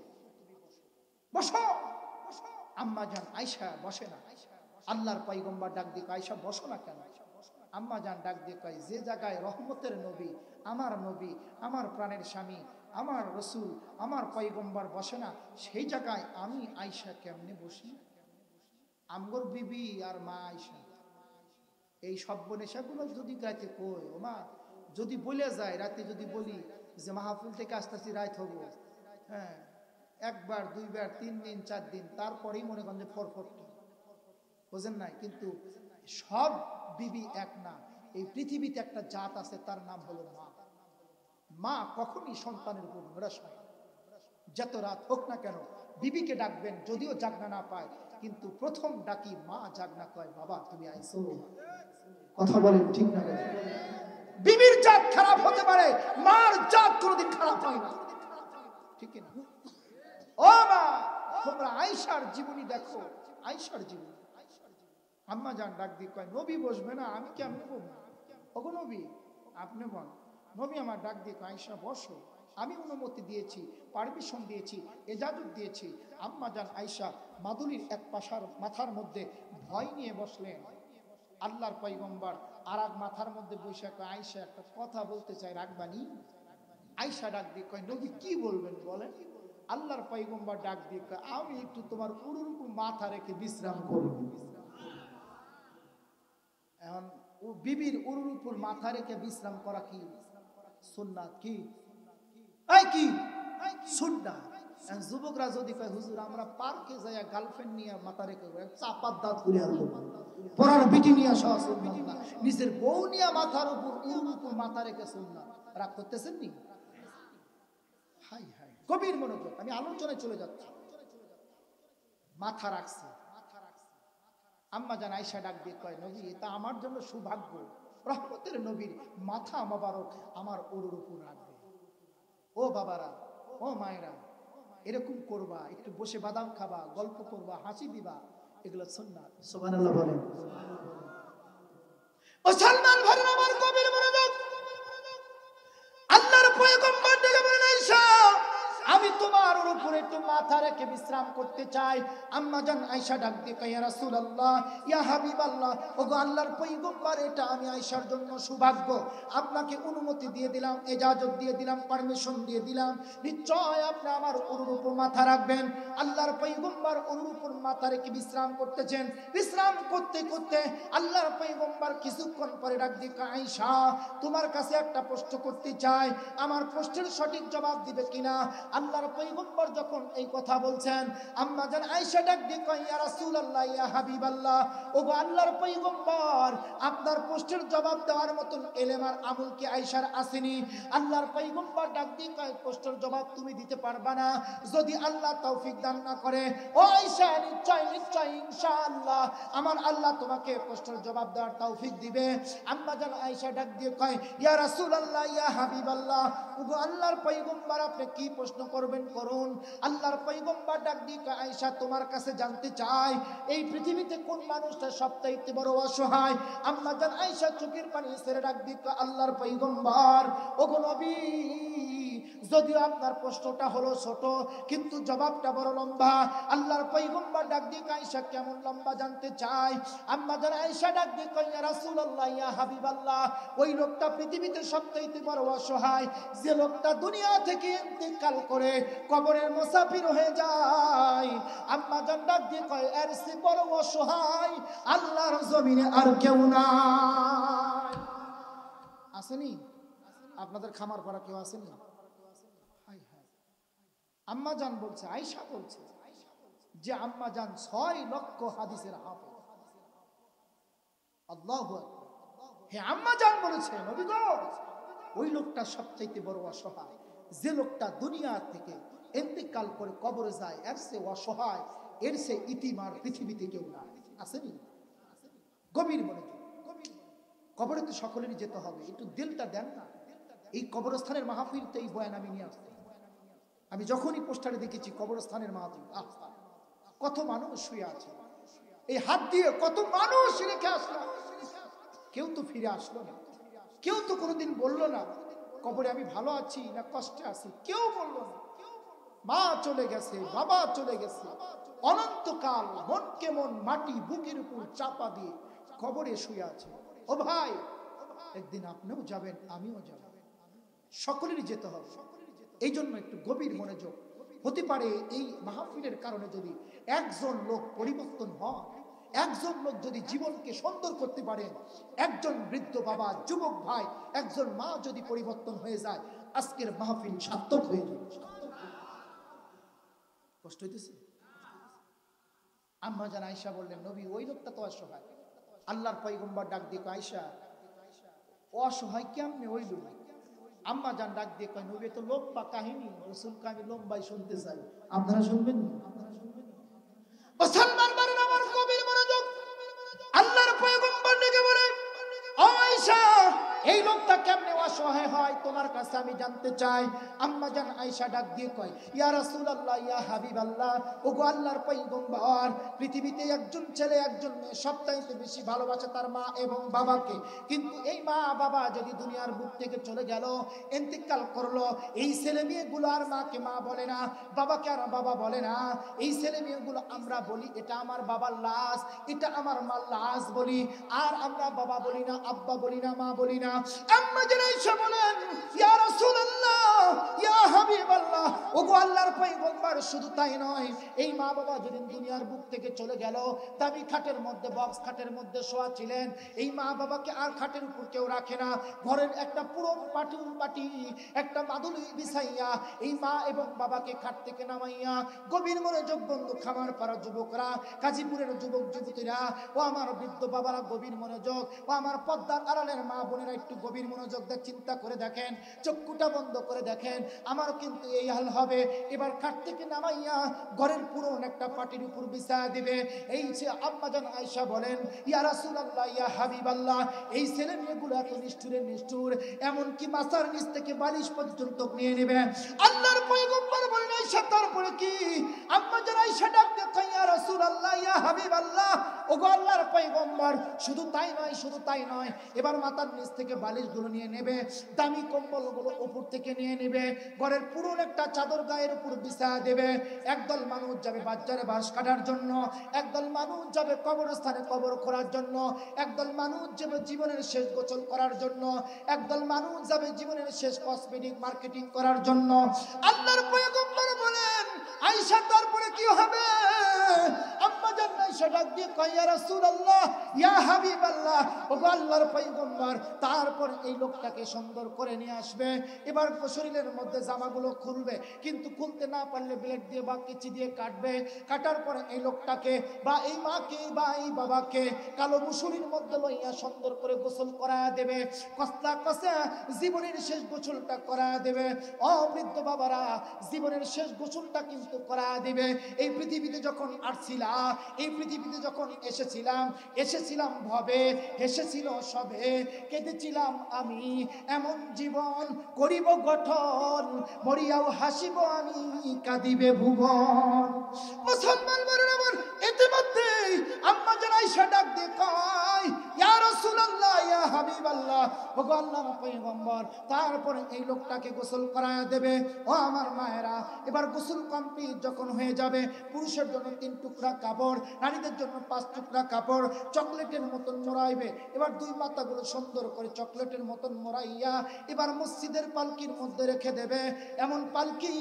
[SPEAKER 1] বসো। আম্মা জান আয়েশা বসে না। আল্লাহর পয়গম্বর ডাক দিয়ে কয়, আয়েশা বসো না কেন? আম্মা জান ডাক দিয়ে কয়, যে জায়গায় রহমতের নবী, আমার প্রাণের স্বামী, আমার রসুল, আমার পয়গম্বর বসে না, সেই জায়গায় আমি আয়েশা কেমনে বসি? আমগর বিবি আর মা আয়েশা এই সব্যনেশাগুলো যদি রাতে কই, ও মা যদি বলে যায় রাতে, যদি বলি যে মাহফিল থেকে আসতেছি রাত হবো, হ্যাঁ একবার দুইবার 3 দিন 4 দিন, তারপরেই মনে করেন যে ফরফরটি বোঝেন নাই। কিন্তু সব বিবি এক না। এই পৃথিবীতে একটা জাত আছে, তার নাম হলো মা। মা কখনই সন্তানের উপর নিরাশ হয়। যত রাত হোক না কেন বিবিকে ডাকবেন, যদিও জাগনা না পায়, কিন্তু প্রথম ডাকি মা জাগনা কয়, বাবা তুমি আইছো। কথা বলেন ঠিক না? বিবির জাত খারাপ হতে পারে, মার জাত কোনোদিন খারাপ হয় না, ঠিক না? ও মা, তোমরা আয়েশার জীবনী দেখো, আয়েশার জীবনী। আম্মা জান ডাক দিয়ে কয়, নবী বসবে না, আমি কেমনে বলবো? ওগো নবী আপনি বল। নবী আমার ডাক দিয়ে কয়, আয়েশা বসো, আমি অনুমতি দিয়েছি, পারমিশন দিয়েছি, এজাজত দিয়েছি। আম্মা জান আয়েশা মাদুলির এক পাশার মাথার মধ্যে ভয় নিয়ে বসলেন। আল্লাহর পয়গম্বর আর এক মাথার মধ্যে বসে কয়, আয়েশা একটা কথা বলতে চাই, রাখবানি? আয়েশা ডাক দিয়ে কয়, নবী কি বলবেন বলেন। আল্লাহর পয়গম্বর ডাক দিয়ে কয়, আমি একটু তোমার উরুর উপর মাথা রেখে বিশ্রাম করব। এখন বিবির উরুর উপর মাথা রেখে বিশ্রাম করা কি সুন্নাত? কি কি সুন্নাত? যুবকরা যদি কয়, হুজুর আমরা পার্কে যাই গার্লফ্রেন্ড নিয়ে মাথা রেখে চাপার দাঁত করে আনবো, পরার বিটি নিয়ে আসা সুন্নাত না, নিজের বউ নিয়ে মাথার উপর উরুর উপর মাথা রেখে সুন্নাত। রাগ করতেছেন নি? হাই হাই, গভীর মনোযোগ, আমি আলোচনায় চলে যাচ্ছি। মাথা রাখছে। আম্মা জান আয়েশা ডাক দিয়ে কয়, নবী এটা আমার জন্য সৌভাগ্য, রহমতের নবীর মাথা মোবারক আমার উরুর উপর রাখবে। ও বাবারা, ও মায়েরা, এরকম করবা, একটু বসে বাদাম খাবা, গল্প করবা, হাসি দিবা, এগুলো সুন্নাত। সুবহানাল্লাহ বলেন। ও সালমান ভাই আমার গভীর মনোযোগ, আল্লাহর পয়গম্বর ডেকে বলেন, আয়েশা আমি তোমার উপরে একটু মাথা রেখে বিশ্রাম করতে চাই। আম্মা জান আয়েশা ডাক দিয়ে কয়, ইয়া রাসূলুল্লাহ, ইয়া হাবিবাল্লাহ, ওগো আল্লাহর পয়গম্বর, এটা আমি আয়েশার জন্য সৌভাগ্য। আপনাকে অনুমতি দিয়ে দিলাম, এজাজত দিয়ে দিলাম, পারমিশন দিয়ে দিলাম, নিশ্চয় আপনি আমার উরুর উপর মাথা রাখবেন। আল্লাহর পয়গম্বর উরুর উপর মাথা রেখে বিশ্রাম করতেছেন। বিশ্রাম করতে করতে আল্লাহর পয়গম্বর কিছুক্ষণ পরে ডাক দিয়ে কয়, আয়েশা তোমার কাছে একটা প্রশ্ন করতে চাই, আমার প্রশ্নের সঠিক জবাব দিবে কিনা? আল্লাহর পয়গম্বর যখন এই কথা বলছেন, আম্মা জান আয়েশা ডাক দিয়ে কয়, ইয়া রাসূলুল্লাহ, ইয়া হাবিবাল্লাহ, ওগো আল্লাহর পয়গম্বর, আপনার প্রশ্নের জবাব দেওয়ার মতন ইলম আর আমল কি আয়েশার আসেনি? আল্লাহর পয়গম্বর ডাক দিয়ে কয়, প্রশ্নের জবাব তুমি দিতে পারবা না যদি আল্লাহ তৌফিক দান না করে। ও আয়েশা, নিশ্চয় নিশ্চয় ইনশাআল্লাহ আমার আল্লাহ তোমাকে প্রশ্নের জবাব দেওয়ার তৌফিক দিবে। আম্মা জান আয়েশা ডাক দিয়ে কয়, ইয়া রাসূলুল্লাহ, ইয়া হাবিবাল্লাহ, ওগো আল্লাহর পয়গম্বর, আপনি কি প্রশ্ন করবেন করুন। আল্লাহর পয়গম্বর ডাক দিয়ে কয়, আয়েশা তোমার কাছে জানতে চাই, এই পৃথিবীতে কোন মানুষটা সবচাইতে বড় অসহায়? আম্মা জান আয়েশা চোখের পানি ছেড়ে ডাক দিয়ে কয়, আল্লাহর পয়গম্বর, ওগো নবী, যদিও আপনার প্রশ্নটা হলো ছোট, কিন্তু জবাবটা বড় লম্বা। আল্লাহর পয়গম্বর ডাক দিয়ে কয়, আয়েশা কেমন লম্বা জানতে চাই। আম্মা জান আয়েশা ডাক দিয়ে কয়, ইয়া রাসূলুল্লাহ, ইয়া হাবিবাল্লাহ, ওই লোকটা পৃথিবীতে সবচাইতে বড় অসহায়, যে লোকটা দুনিয়া থেকে ইন্তেকাল করে কবরের মুসাফির হয়ে যায়। আম্মা জান ডাক দিয়ে কয়, এর চেয়ে বড় অসহায় আল্লাহর জমিনে আর কেউ নাই। আসেনি? আপনাদের খামার পাড়া কেউ আসেনি? আম্মা জান বলছে, আয়েশা বলছে যে আম্মা জান 6 লক্ষ হাদিসের হাফেজ। আল্লাহু আকবার। হে আম্মা জান বলেছে, নবী গো, ওই লোকটা সবচাইতে বড় অসহায়, যে লোকটা দুনিয়া থেকে ইন্তেকাল করে কবরে যায়, এর সে অসহায়, এর সে ইতিমার পৃথিবীতে কেউ নাই। আসেনি? গভীর মনোযোগ। কবরে তো সকলেরই যেতে হবে, একটু দিলটা দেন না। এই কবরস্থানের মাহফিলতে এই বয়ান আমি নিয়ে আসছি। আমি যখনই পোস্টারে দেখেছি কবরস্থানের মাহফিল, কত মানুষ শুয়ে আছে, এই হাত দিয়ে কত মানুষ রেখে আসলো, কেউ তো ফিরে আসলো না, কেউ তো কোনোদিন বললো না কবরে আমি ভালো আছি না কষ্টে আছি, কেউ বললো না। মা চলে গেছে, বাবা চলে গেছে, অনন্তকাল মন কেমন মাটি বুকের উপর চাপা দিয়ে কবরে শুয়ে আছে। ও ভাই, একদিন আপনিও যাবেন, আমিও যাব, সকলেরই যেতে হবে। এই জন্য একটু গভীর মনোযোগ। হতে পারে এই মাহফিলের কারণে যদি একজন লোক পরিবর্তন হয়, একজন লোক যদি জীবনকে সুন্দর করতে পারেন, একজন বৃদ্ধ বাবা, যুবক ভাই, একজন মা যদি পরিবর্তন হয়ে যায়, আজকের মাহফিল সার্থক হয়ে যাবে। কষ্ট হইতেছে? আম্মা জান আয়েশা বললেন, নবী ওই লোকটা তো অসহায়। আল্লাহর পয়গম্বর ডাক দিয়ে কয়, আয়েশা অসহায় কেমনে ওই লোক? আম্মা জান ডাক দিয়ে কয়, নবী তো লম্বা কাহিনী, রাসূলকে আমি লম্বাই শুনতে চাই, আপনারা শুনবেন না? মুসলমান বারের আমার গভীর মনোযোগ। আল্লাহর পয়গম্বর ডেকে বলে, ও আয়েশা, এই লোকটা কেমনে অসহায় হয় তোমার কাছে আমি জানতে চাই। আম্মা জান আয়েশা ডাক দিয়ে কয়, ইয়া রাসূলুল্লাহ, ইয়া হাবিবাল্লাহ, ওগো আল্লাহর পয়গম্বর, পৃথিবীতে একজন ছেলে একজন মেয়ে সবচাইতে বেশি ভালোবাসে তার মা এবং বাবাকে, কিন্তু এই মা বাবা যদি দুনিয়ার বুক থেকে চলে গেল, ইন্তেকাল করলো, এই ছেলে মেয়েগুলো আর মাকে মা বলে না, বাবাকে আর বাবা বলে না। এই ছেলে মেয়েগুলো আমরা বলি এটা আমার বাবার লাশ, এটা আমার মার লাশ বলি, আর আমরা বাবা বলি না, আব্বা বলি না, মা বলি না। আম্মা জান আয়েশা বলেন, ইয়া রাসূলুল্লাহ, ইয়া হাবিবাল্লাহ, ওগো আল্লাহর পয়গম্বর, শুধু তাই নয়, এই মা বাবা যদি দুনিয়ার বুক থেকে চলে গেল, দামি খাটের মধ্যে, বক্স খাটের মধ্যে শোয়া ছিলেন, এই মা বাবাকে আর খাটের উপর কেউ রাখে না, ঘরের একটা পুরো পাটি একটা মাদুলি বিছাইয়া এই মা এবং বাবাকে খাট থেকে নামাইয়া, গভীর মনোযোগ বন্ধু, খামার পাড়া যুবকরা, গাজীপুরের যুবক যুবতীরা, ও আমার বৃদ্ধ বাবারা গভীর মনোযোগ, ও আমার পর্দার আড়ালের মা বোনেরা একটু গভীর মনোযোগ দিয়ে চিন্তা করে দেখেন, চক্ষুটা বন্ধ করে দেখেন, আমারও কিন্তু এই হাল হবে। এবার খাট থেকে নামাইয়া ঘরের পুরনো একটা পাটির উপর বিছায়া দিবে। এই যে আম্মা জান আয়েশা বলেন, ইয়া রাসূলুল্লাহ, ইয়া হাবিবাল্লাহ, এই ছেলে মেয়েগুলো এত নিষ্ঠুর, এমনকি মাথার নিচ থেকে বালিশ পর্যন্ত নিয়ে নেবে। আল্লাহর পয়গম্বর বলেন, আয়েশা তারপরে কি? আম্মা জান আয়েশা ডাক দিয়ে কয়, ইয়া রাসূলুল্লাহ, ইয়া হাবিবাল্লাহ, ওগো আল্লাহর পয়গম্বর, শুধু তাই নয়, এবার মাথার নিচ থেকে বালিশগুলো নিয়ে নেবে, দামি কম্বলগুলো উপর থেকে নিয়ে নেবে, ঘরের পুরনো একটা চাদর গায়ের উপর বিছায়া দেবে। একদল মানুষ যাবে বাজারে বাঁশ কাটার জন্য, একদল মানুষ যাবে কবরস্থানে কবর খোঁড়ার জন্য, একদল মানুষ যাবে জীবনের শেষ গোসল করার জন্য, একদল মানুষ যাবে জীবনের শেষ কসমেটিক মার্কেটিং করার জন্য। আল্লাহর পয়গম্বর বলেন, আয়েশা তারপরে কি হবে? আম্মা জান আয়েশা ডাক দিয়ে কয়, ইয়া রাসূলুল্লাহ, ইয়া হাবিবাল্লাহ, ওগো আল্লাহর পয়গম্বর, তারপর এই লোকটাকে সুন্দর করে নিয়ে আসবে। এবার শরীরের মধ্যে জামাগুলো খুলবে, কিন্তু খুলতে না পারলে ব্লেড দিয়ে বা কেচি দিয়ে কাটবে। কাটার পরে এই লোকটাকে বা এই মাকে বা এই বাবাকে কালো মুসুরির মধ্যে লইয়া সুন্দর করে গোসল করায়া দেবে, কস্তা কষা জীবনের শেষ গোসলটা করায়া দেবে। ও বৃদ্ধ বাবারা, জীবনের শেষ গোসলটা কিন্তু করায়া দিবে। এই পৃথিবীতে যখন আসছিলাম, এই পৃথিবীতে যখন এসেছিলাম ভবে, হেসেছিল সবে, কেঁদেছিলাম আমি, এমন জীবন করিব গঠন, মরিয়াও হাসিব আমি, কাঁদিবে ভুবন। মুসলমান বারের আমার ইতিমধ্যে আম্মা জান আয়েশা ডাক দিয়ে কয়, ইয়া রাসূলুল্লাহ, ইয়া হাবিবাল্লাহ, ওগো আল্লাহর পয়গম্বর, তারপরে এই লোকটাকে গোসল করায়া দেবে। ও আমার মায়েরা, এবার গোসল কমপ্লিট যখন হয়ে যাবে, পুরুষের জন্য 3 টুকরা কাপড়, নারীদের জন্য 5 টুকরা কাপড় চকলেটের মতন মোড়াইবে। এবার দুই মাথাগুলো সুন্দর করে চকলেটের মতন মোড়াইয়া এবার মসজিদের পালকির মধ্যে রেখে দেবে। এমন পালকি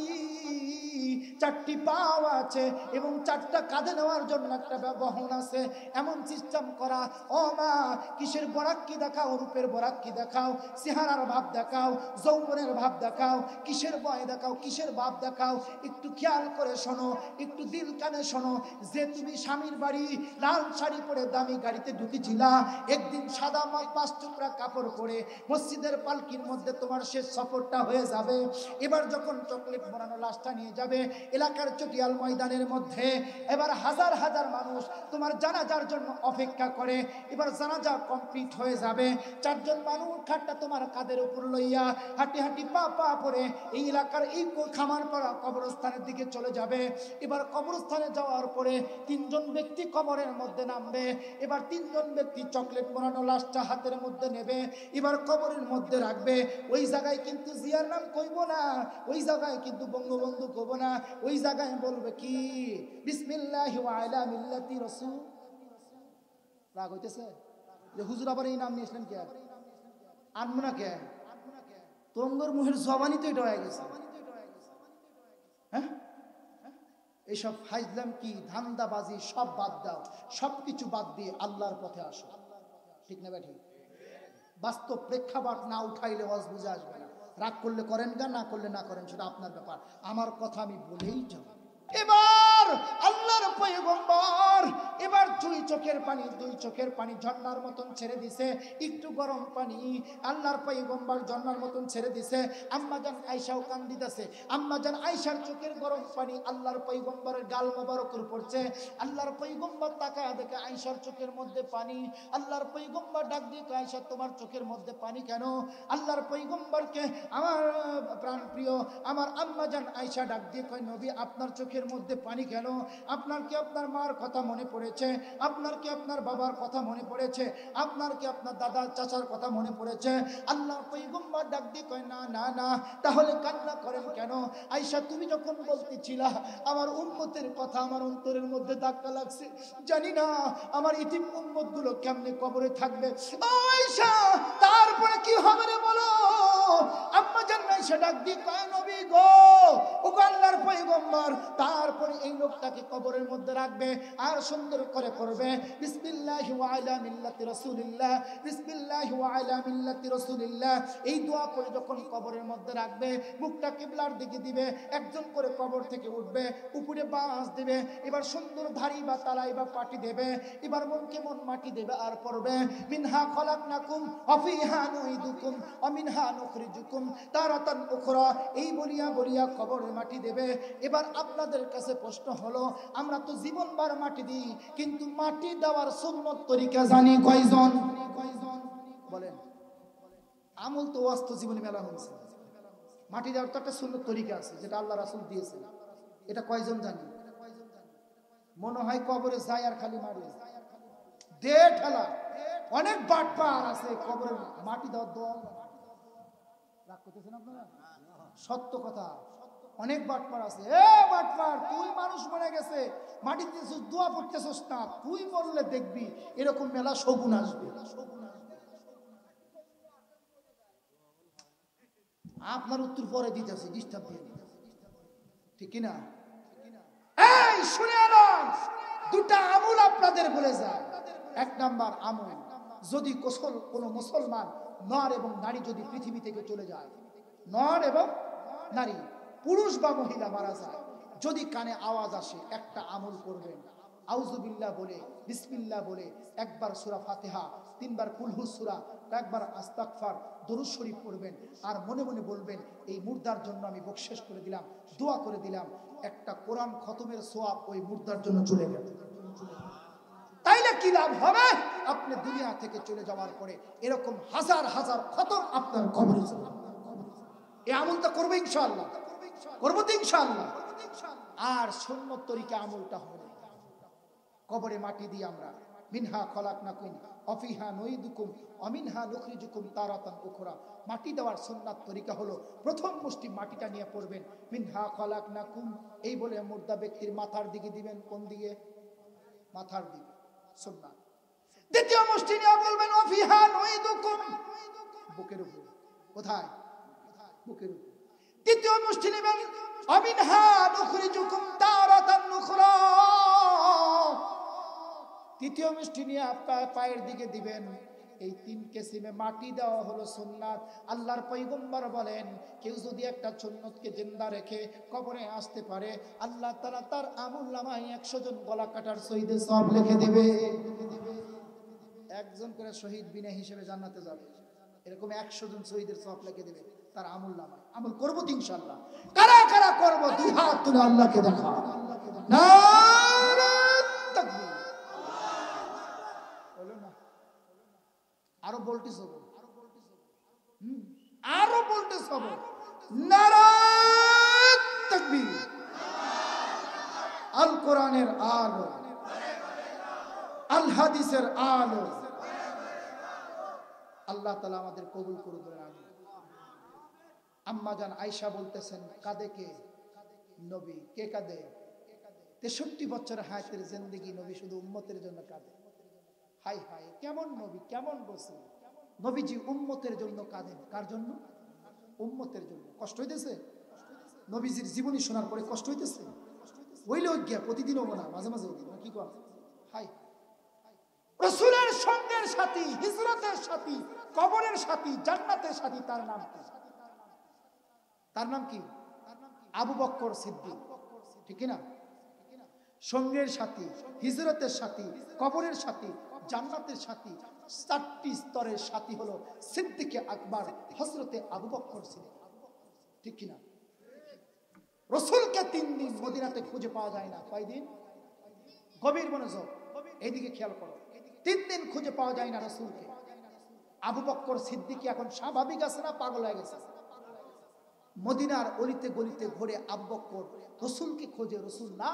[SPEAKER 1] চারটি পাও আছে এবং চারটা কাঁধে নেওয়ার জন্য একটা বহন আছে, এমন সিস্টেম করা। ও মা, কিসের বরাক্কি দেখাও, রূপের বরাক্কি দেখাও, চেহারার ভাব দেখাও, যৌবনের ভাব দেখাও, কিসের ভয় দেখাও, কিসের ভাব দেখাও, একটু খেয়াল করে শোনো, একটু দিল কানে শোনো। যে তুমি স্বামীর বাড়ি লাল শাড়ি পরে দামি গাড়িতে ঢুকেছিলা, একদিন সাদা 5 টুকরা কাপড় পরে মসজিদের পালকির মধ্যে তোমার শেষ সফরটা হয়ে যাবে। এবার যখন চকলেট বানানো লাশটা নিয়ে যাবে এলাকার চটিয়াল ময়দানের মধ্যে, এবার হাজার হাজার মানুষ তোমার জানাজার জন্য অপেক্ষা করে। এবার জানাজা কমপ্লিট হয়ে যাবে, 4 জন মানুষ খাটটা তোমার কাঁধের উপর লইয়া হাঁটি হাঁটি পা পা পরে এই এলাকার এই খামার পাড়া কবরস্থানের দিকে চলে যাবে। এবার কবরস্থানে যাওয়ার পরে 3 জন ব্যক্তি কবরের মধ্যে নামবে। এবার 3 জন ব্যক্তি চকলেট বানানো লাশটা হাতের মধ্যে নেবে, এবার কবরের মধ্যে রাখবে। ওই জায়গায় কিন্তু জিয়ার নাম কইব না, ওই জায়গায় কিন্তু বঙ্গবন্ধু কইব না, ওই জায়গায় বলবে কি বিসমিল্লাহি ওয়া আলা মিল্লাতি রাসূল। রাগ হইতেছে যে হুজুর আবার এই নাম নিয়েছিলেন কে? আনবো না কে? তোমগর মুহের জবানি তো এটা হয়ে গেছে। হ্যাঁ, এইসব ফাইজলাম কি ধান্দাবাজি সব বাদ দাও, সবকিছু বাদ দিয়ে আল্লাহর পথে আসো। ঠিক না বেঠিক? বাস্তব প্রেক্ষাপট না উঠাইলে ওয়াজ বুঝে আসবে না। রাগ করলে করেন গা, না করলে না করেন, সেটা আপনার ব্যাপার। আমার কথা আমি বলেই যাব। এবার আল্লাহর পয়গম্বর এবার 2 চোখের পানি ঝর্ণার মতন ছেড়ে দিছে, একটু গরম পানি আল্লাহর পয়গম্বর ঝর্ণার মতন ছেড়ে দিছে। আম্মাজান আয়েশাও কান্দিতেছে, আম্মাজান আয়েশার চোখের গরম পানি আল্লাহর পয়গম্বরের গাল মোবারকের পড়ছে। আল্লাহর পয়গম্বর তাকায় দেখে আয়েশার চোখের মধ্যে পানি। আল্লাহর পয়গম্বর ডাক দিয়ে কয়, আয়েশা তোমার চোখের মধ্যে পানি কেন? আল্লাহর পয়গম্বরকে আমার প্রাণ প্রিয় আমার আম্মাজান আয়েশা ডাক দিয়ে কয়, নবী আপনার চোখের মধ্যে পানি কেন? আপনার কি আপনার মার কথা মনে পড়েছে? আপনার কি আপনার বাবার কথা মনে পড়েছে? আপনার কি আপনার দাদা চাচার কথা মনে পড়েছে? আল্লাহর পয়গম্বর ডাক দিয়ে কয়, না না না, তাহলে কান্না করেন কেন? আয়েশা তুমি যখন বলতেছিলা আমার উম্মতের কথা আমার অন্তরের মধ্যে ধাক্কা লাগছে, জানি না আমার ইতিম উম্মত গুলো কেমনে কবরে থাকবে। আয়েশা তারপরে কি হবে রে বলো? আম্মা জান আয়েশা ডাক দিয়ে কয়, নবী গো, ওগো আল্লাহর পয়গম্বর, তারপরে এই লোকটাকে কবরের মধ্যে রাখবে আর সুন্দর করে পড়বে বিসমিল্লাহি ওয়া আলা মিল্লাতি রাসূলিল্লাহ, বিসমিল্লাহি ওয়া আলা মিল্লাতি রাসূলিল্লাহ। এই দোয়া করে যখন কবরের মধ্যে রাখবে, মুখটা কিবলার দিকে দিবে, একজন করে কবর থেকে উঠবে, উপরে বাঁশ দিবে, এবার সুন্দর ধারি বা তালাই বা পাটি দেবে, এবার মনকে মন মাটি দেবে আর পড়বে মিনহা খলাকনাকুম ওয়া ফিহা নুইদুকুম ওয়া মিনহা নুখরিজুকুম তারাতান উখরা। এই বলিয়া বলিয়া কবরে মাটি দেবে। এবার আপনাদের কাছে প্রশ্ন হলো, আমরা তো জীবনবার মাটি দিই, কিন্তু মাটি দেওয়ার সুন্নত তরিকা জানি কয়জন? বলেন। আমল তো ওয়াস্ত জীবনে মেলা হয়েছে, মাটি দেওয়ার তো একটা সুন্নত তরিকা আছে যেটা আল্লাহ রাসূল দিয়েছেন, এটা কয়জন জানি? মনে হয় কবরে যায় আর খালি মারি দে ঠেলা। অনেক বাটপার আছে কবরে মাটি দেওয়ার দোয়া। রাগ করতেছেন আপনারা? সত্য কথা, অনেক বাটপার আছে। এ বাটপার, তুই মানুষ মরে গেছে মাটিতে দোয়া পড়তেছস না, তুই মরলে দেখবি এরকম মেলা শগুন আসবে। আপনার উত্তর পরে দিতেছে, ডিস্টার্ব দিয়ে ঠিক কিনা? এই শুনে আলাম, 2টা আমল আপনাদের বলে যায়। 1 নাম্বার আমল, যদি কোনো মুসলমান নর এবং নারী যদি পৃথিবী থেকে চলে যায়, নর এবং নারী পুরুষ বা মহিলা মারা যায়, যদি কানে আওয়াজ আসে একটা আমল করবেন, আউযুবিল্লাহ বলে বিসমিল্লাহ বলে একবার সূরা ফাতিহা, 3 বার কুল হু সূরা, একবার আস্তাগফার দরুদ শরীফ পড়বেন আর মনে মনে বলবেন, এই মুর্দার জন্য আমি বকশিশ করে দিলাম, দোয়া করে দিলাম, একটা কোরআন খতমের সওয়াব ওই মুর্দার জন্য চলে গেল। তাইলে কি লাভ হবে? আপনি দুনিয়া থেকে চলে যাওয়ার পরে এরকম হাজার হাজার খতম আপনার কবরে যাবে। এই আমলটা করবে ইনশাআল্লাহ, করবো তো ইনশাআল্লাহ। আর সুন্নত তরিকা আমলটা হবে, কবরে মাটি দিয়ে আমরা মিনহা খলাকনাকুম ওয়া ফিহা নুইদুকুম ওয়া মিনহা নুখরিজুকুম তারাতান উখরা। মাটি দেওয়ার সুন্নাত তরিকা হলো, প্রথম মুষ্টি মাটিটা নিয়ে পড়বেন মিনহা খলাকনাকুম, এই বলে মুর্দা ব্যক্তির মাথার দিকে দিবেন। কোন দিকে? মাথার দিকে, সুন্নাত। দ্বিতীয় মুষ্টি নিয়ে বলবেন ওয়া ফিহা নুইদুকুম, বুকের উপর। কোথায়? বুকের উপর। তৃতীয় মুষ্টি নেবেন আমিনহা নুখরিজুকুম তারাতান নুখরা। তৃতীয় মিষ্টি নিয়ে আপনার পায়ের দিকে দিবেন। এই 3 কিসিমে মাটি দেওয়া হলো সুন্নাত। আল্লাহর পয়গম্বর বলেন, কেউ যদি একটা সুন্নতকে জিন্দা রেখে কবরে আসতে পারে, আল্লাহ তাআলা তার আমলনামায় 100 জন গলা কাটার শহীদের সওয়াব লিখে দেবে। একজন করে শহীদ বিনা হিসেবে জান্নাতে যাবে, এরকম 100 জন শহীদের সওয়াব লিখে দেবে তার আমলনামায়। আমল করব তো ইনশাআল্লাহ। কারা কারা করব? দুই হাত তুলে আল্লাহকে দেখা। নারে তাকবীর। বলো না, আরো ভোল্টেজ হবে, আরো ভোল্টেজ হবে। নারে তাকবীর। আল কোরআনের আলো, আল হাদিসের আলো। আল্লাহ তাআলা আমাদের কবুল করুন, আমিন। আম্মা জান আয়েশা বলতেছেন, কাঁদে কে? নবী। কে কাঁদে? 63 বছর হায়াতের জিন্দেগি নবী শুধু উম্মতের জন্য কাঁদে। হাই হাই, কেমন নবী, কেমন রাসূল। নবীজি উম্মতের জন্য কাঁদেন। কার জন্য? উম্মতের জন্য। কষ্ট হইতেছে? নবীজির জীবনী শোনার পরে কষ্ট হইতেছে? হইলে গিয়া প্রতিদিন হবো না, মাঝে মাঝে হবো না, কি কর? হাই, রাসূলের সঙ্গের সাথী, হিজরতের সাথী, কবরের সাথী, জান্নাতের সাথী, তার নাম কি? তার নাম কি? আবু বকর সিদ্দিক। ঠিক না? সঙ্গের সাথী, হিজরতের সাথী, কবরের সাথী, জান্নাতের সাথী, 4টি স্তরের সাথী হলো সিদ্দিকে আকবর হযরতে আবু বকর সিদ্দিক। ঠিক কি না? রাসূলকে 3 দিন মদিনাতে খুঁজে পাওয়া যায় না। কয়দিন? গভীর মনোযোগ, এইদিকে খেয়াল করো। 3 দিন খুঁজে পাওয়া যায় না রাসূলকে। আবু বকর সিদ্দিক এখন স্বাভাবিক আছে না পাগল হয়ে গেছে? মদিনার অলিতে গলিতে ঘুরে আবু বকর রাসূলকে খোঁজে, রাসূল না,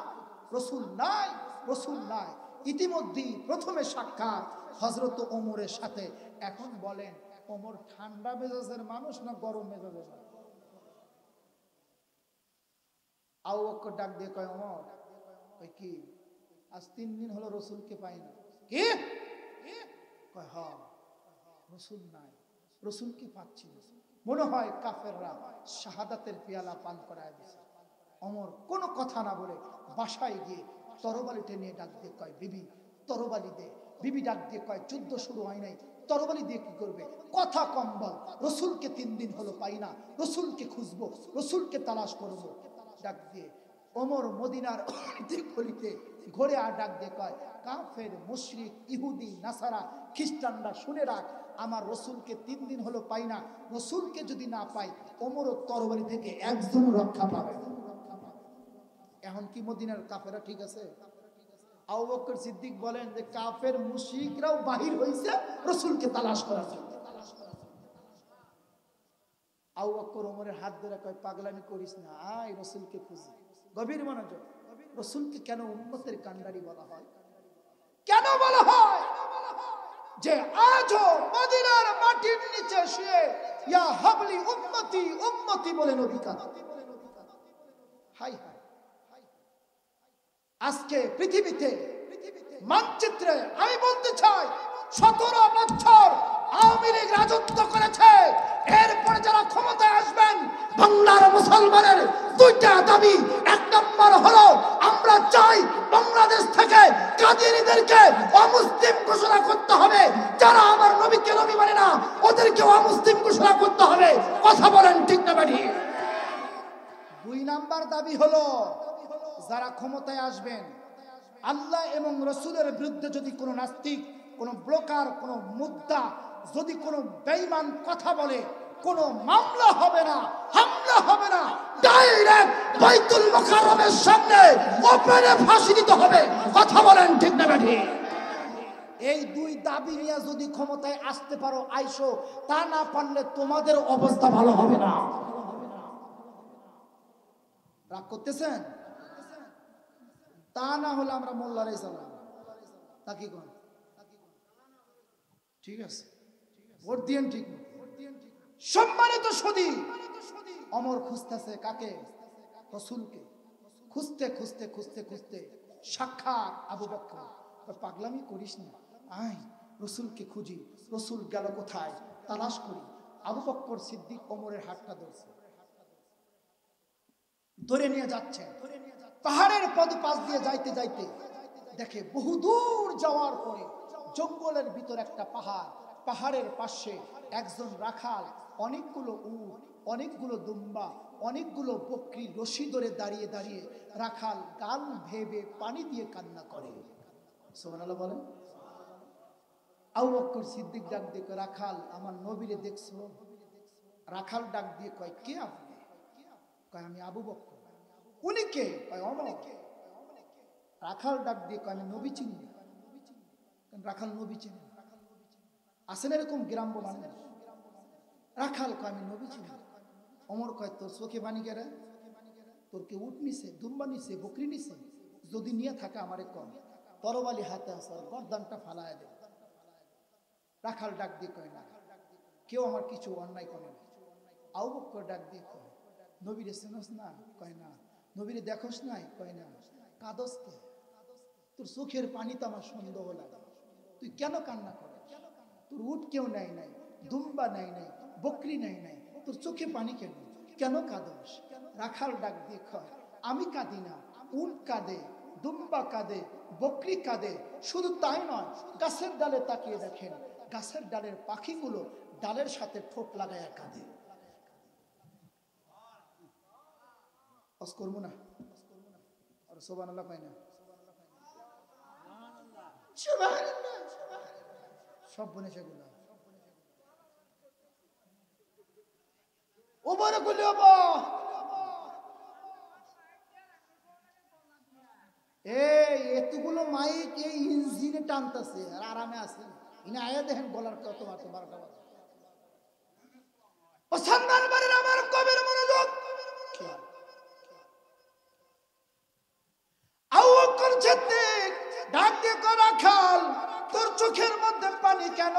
[SPEAKER 1] রাসূল নাই, রাসূল নাই। ইতিমধ্যেই প্রথমে সাক্ষাৎ হযরত ওমরের সাথে। এখন বলেন, ওমর ঠান্ডা মেজাজের মানুষ না গরম মেজাজের মানুষ? আবু বকর ডাক দিয়ে কয়, ওমর, কয় কি? আজ 3 দিন হলো রাসূলকে পাই না। কি? কয় হ্যাঁ, রাসূল নাই, রাসূলকে পাচ্ছি না। মনে হয় কাফেররা শাহাদাতের পেয়ালা পান করায় দিয়েছে। ওমর কোনো কথা না বলে বাসায় গিয়ে তরবারিটা নিয়ে ডাক দিয়ে কয়, বিবি তরবারি দে। বিবি ডাক দিয়ে কয়, যুদ্ধ শুরু হয় নাই, তরবারি দিয়ে কি করবে? কথা কম বল, রাসূলকে 3 দিন হলো পাই না, রাসূলকে খুঁজবো, রাসূলকে তালাশ করবো। ডাক দিয়ে ওমর মদিনার গলিতে ঘুরে আর ডাক দিয়ে কয়, কাফের, মুশরিক, ইহুদি, নাসারা, খ্রিস্টানরা শুনে রাখ, আমার রাসূলকে 3 দিন হলো পাই না। রাসূলকে যদি না পাই, ওমরও তরবারি থেকে একজন রক্ষা পাবে। এখন কি মদিনার কাফেররা ঠিক আছে? আবু বকর সিদ্দিক বলেন যে কাফের মুশরিকরাও বাহির হইছে রাসূলকে তালাশ করার জন্য। আবু বকর ওমরের হাত ধরে কয়, পাগলামি করিস না, আয় রাসূলকে খুঁজি। গভীর মনোযোগ। রাসূলকে কেন উম্মতের কান্ডারি বলা হয়? কেন বলা হয় যে আজও মদিনার মাটির নিচে শুয়ে ইয়া হাবলি উম্মতি উম্মতি বলে নবী কাঁদে? হাই হাই, আজকে পৃথিবীতে মানচিত্রে আমি বলতে চাই 17 বছর আওয়ামী লীগ রাজত্ব করেছে। এরপরে যারা ক্ষমতায় আসবেন, বাংলার মুসলমানের 2টা দাবি। 1 নম্বর হলো, আমরা চাই বাংলাদেশ থেকে কাদিয়ানীদেরকে অমুসলিম ঘোষণা করতে হবে। যারা আমার নবীকে নবী মানে না, ওদেরকে অমুসলিম ঘোষণা করতে হবে। কথা বলেন ঠিক না বেঠি? 2 নাম্বার দাবি হলো, যারা ক্ষমতায় আসবেন, আল্লাহ এবং রাসূলের বিরুদ্ধে যদি কোনো নাস্তিক, কোনো ব্লকার, কোনো মুদ্দা যদি কোনো বেঈমান কথা বলে, কোনো মামলা হবে না, হামলা হবে না, ডাইরেক্ট বাইতুল মুকাররমের সামনে ওপেনে ফাঁসি দিতে হবে। কথা বলেন ঠিক না বেঠি? এই 2 দাবি নিয়ে যদি ক্ষমতায় আসতে পারো, আইসো। তা না পারলে তোমাদের অবস্থা ভালো হবে না। রাগ করতেছেন? তা না হলে আমরা মোল্লারাই চালাম। তা কি কোন? ঠিক আছে, ভোট দিয়েন ঠিক। সম্মানিত সুধী, ওমর খুঁজতেছে কাকে? রাসূলকে। খুঁজতে খুঁজতে খুঁজতে খুঁজতে সাক্ষাৎ আবু বকর। পাগলামি করিস না, আয় রাসূলকে খুঁজি। রাসূল গেল কোথায় তালাশ করি। আবু বকর সিদ্দিক ওমরের হাতটা ধরছে। ধরে নিয়ে যাচ্ছে। পাহাড়ের পদপাশ দিয়ে যাইতে যাইতে দেখে বহুদূর যাওয়ার পরে জঙ্গলের ভিতর একটা পাহাড়, পাহাড়ের পাশে একজন রাখাল অনেকগুলো উট, অনেকগুলো দুম্বা, অনেকগুলো বকরি রশি ধরে দাঁড়িয়ে দাঁড়িয়ে রাখাল গাল ভেবে পানি দিয়ে কান্না করে। সুবহানাল্লাহ বলেন। আবু বকর সিদ্দিক ডাক দিয়ে কয়, রাখাল আমার নবীরে দেখছো? রাখাল ডাক দিয়ে কয়, কে আপনি? কয়, আমি আবু বকর। উনি কে? কয়, অমর। রাখাল ডাক দিয়ে কয়, আমি নবী চিনি না। রাখাল নবী চিনি না। আসেন এরকম গ্রাম্য মানুষ। রাখাল কয়, আমি নবী চিনি না। অমর কয়, তোর চোখে পানি কেড়ে? তোর কে উট নিছে, দুম্বা নিছে, বকরি নিছে? যদি নিয়ে থাকে আমারে কম, তরবালি হাতে আসার গর্দানটা ফালায় দে। রাখাল ডাক দিয়ে কয়, না, কেউ আমার কিছু অন্যায় করে না। আবু বকর ডাক দিয়ে কয়, নবীরে চেনস না? কয়, না। নবীরে দেখোস নাই? কয়, না। কাঁদস কে? তোর চোখের পানিতে আমার সন্দেহ লাগে, তুই কেন কান্না করিস? তোর উট কেউ নাই নাই, দুম্বা নাই নাই, বকরি নাই নাই, তোর চোখে পানি কেন? কেন কাঁদস? রাখাল ডাক দিয়ে কয়, আমি কাঁদি না, উট কাঁদে, দুম্বা কাঁদে, বকরি কাঁদে। শুধু তাই নয়, গাছের ডালে তাকিয়ে দেখেন, গাছের ডালের পাখিগুলো ডালের সাথে ঠোঁট লাগায় কাঁদে। অস করবো না আর সুবহানাল্লাহ পাই না। সব বনে সেগুলা ওবারে গুলি ওবা। এই এতগুলো মাইক এই ইঞ্জিনে টানতেছে আর আরামে আছে। ইনি আয়া দেখেন গলার কত বারোটা বাজে। ও সম্মান বাড়ির আমার কবির মনোযোগ। আবু বকর সিদ্দিক ডাক দিয়ে কয়, রাখাল তোর চোখের মধ্যে পানি কেন?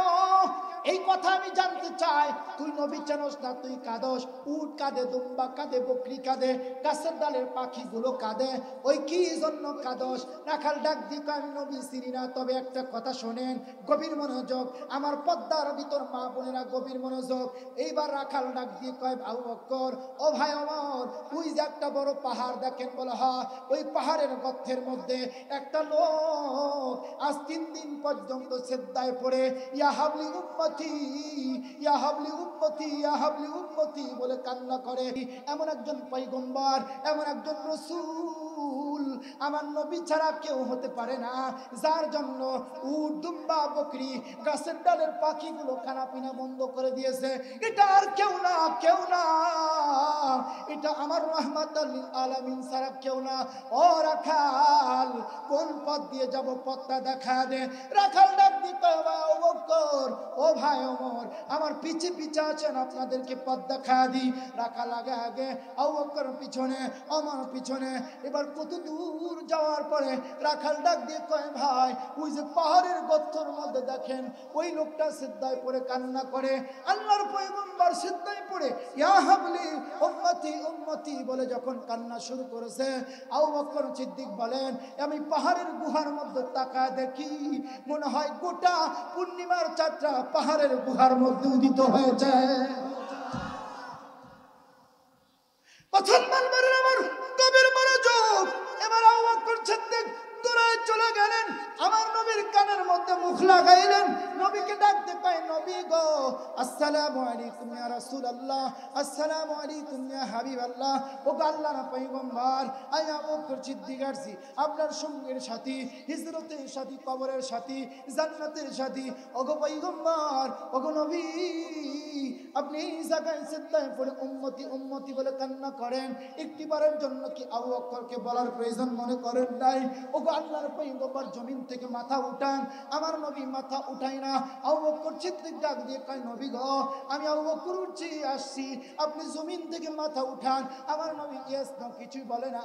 [SPEAKER 1] এই কথা আমি জানতে চাই। তুই নবী জানোস না? তুই কাঁদস, উট কাঁদে, দুম্বা কাঁদে, বকরি কাঁদে, গাছের ডালের পাখিগুলো কাঁদে, ওই কি জন্য কাঁদস? রাখাল ডাক দিয়ে কয়, আমি নবী চিনি না, তবে একটা কথা শোনেন, গভীর মনোযোগ, আমার পদ্মার ভিতর মা বোনেরা গভীর মনোযোগ। এইবার রাখাল ডাক দিয়ে কয়, আবু বকর, ও ভাই অমর, ওই যে একটা বড় পাহাড় দেখেন? বলে হ্যাঁ। ওই পাহাড়ের গর্তের মধ্যে একটা লোক আজ 3 দিন পর্যন্ত সেজদায় পড়ে ইয়া হাবলি উম্মতি, ইয়া হাবলি উম্মতি, ইয়া হাবলি উম্মতি বলে কান্না করে। এমন একজন পয়গম্বর, এমন একজন রাসূল আমার নবী ছাড়া কেউ হতে পারে না, যার জন্য উট, দুম্বা, বকরি, গাছের ডালের পাখিগুলো খানা পিনা বন্ধ করে দিয়েছে। এটা আর কেউ না, কেউ না, এটা আমার রাহমাতুল লিল আলামিন ছাড়া কেউ না। ও রাখাল, কোন পথ দিয়ে যাব? পথটা দেখা দে। রাখাল ডাক দিতে, আবু বকর, ও ভাই ওমর, আমার পিছে পিছে আছেন, আপনাদেরকে পথ দেখা দিই। রাখাল আগে আগে, আবু বকর পিছনে, আমার পিছনে। এবার কত দূর যাওয়ার পরে রাখাল ডাক দিয়ে কয়, ভাই ওই যে পাহাড়ের গর্তের মধ্যে দেখেন, ওই লোকটা সিজদায় পড়ে কান্না করে। আল্লাহর পয়গম্বর সিজদায় পড়ে ইয়া হাবলি উম্মতি উম্মতি বলে যখন কান্না শুরু করেছে, আবু বকর সিদ্দিক বলেন, আমি পাহাড়ের গুহার মধ্যে তাকায় দেখি, মনে হয় গোটা পূর্ণিমার চাঁদটা পাহাড়ের গুহার মধ্যে উদিত হয়েছে। মুসলমান বাড়ির আমার গভীর মনোযোগ। এবার আবু বকর সিদ্দিক দৌড়ায় চলে গেলেন, আমার নবীর কানের মধ্যে মুখ লাগাইলেন, নবীকে ডাকতে পায়, নবী গো, আসসালামু আলাইকুম ইয়া রাসূলুল্লাহ, আসসালামু আলাইকুম ইয়া হাবিবাল্লাহ। ও আল্লাহর পয়গম্বর, আমি আবু বকর সিদ্দিক আসছি, আপনার সঙ্গের সাথী, হিজরতের সাথী, কবরের সাথী, জান্নাতের সাথী। ওগো পয়গম্বর, ওগো নবী, আপনি এই জায়গায় সিজদায় পড়ে উম্মতি উম্মতি বলে কান্না করেন, একটিবারের জন্য কি আবু বকরকে বলার প্রয়োজন মনে করেন নাই? ওগো আল্লাহর পয়গম্বর, জমিন থেকে মাথা উঠান। আমার নবী মাথা উঠায় না। আবু বকর সিদ্দিক ডাক দিয়ে কয়, নবী গো, আমি আবু বকর উঠছি, আসছি, আপনি জমিন থেকে মাথা উঠান। আমার নবী ইয়েস না কিছুই বলে না।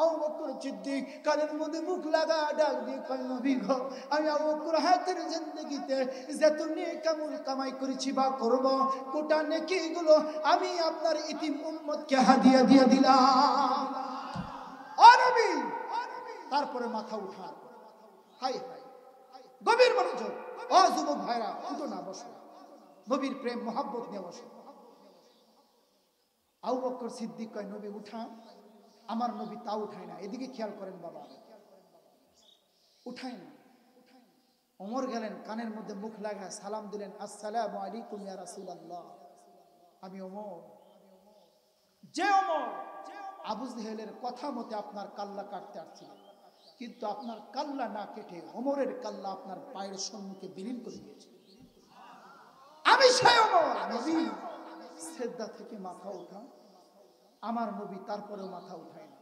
[SPEAKER 1] আবু বকর সিদ্দিক কানের মধ্যে মুখ লাগা ডাক দিয়ে কয়, নবী গো, আমি আবু বকর হায়াতের জিন্দেগিতে যত নেক আমল কামাই করেছি বা করব, গোটা নেকিগুলো আমি আপনার ইতিম উম্মতকে হাদিয়া দিয়ে দিলাম। ও নবী, তারপরে মাথা উঠান। হাই হাই, গভীর মনোযোগ। ও যুবক ভাইরা, উঠো না, বসো, নবীর প্রেম মোহাব্বত নিয়ে বসো। আবু বকর সিদ্দিক কয়, নবী উঠান। আমার নবী তা উঠায় না। এদিকে খেয়াল করেন বাবা, উঠায় না। ওমর গেলেন, কানের মধ্যে মুখ লাগায় সালাম দিলেন, আসসালামু আলাইকুম ইয়া রাসূলুল্লাহ। আমি ওমর, যে ওমর আবু জেহেলের কথা মতে আপনার কাল্লা কাটতে আসছিল, কিন্তু আপনার কাল্লা না কেটে ওমরের কাল্লা আপনার পায়ের সম্মুখে বিলীন করে দিয়েছে। আমি সেই ওমর। নবী সিজদা থেকে মাথা ওঠা, আমার নবী তারপরেও মাথা উঠায় না।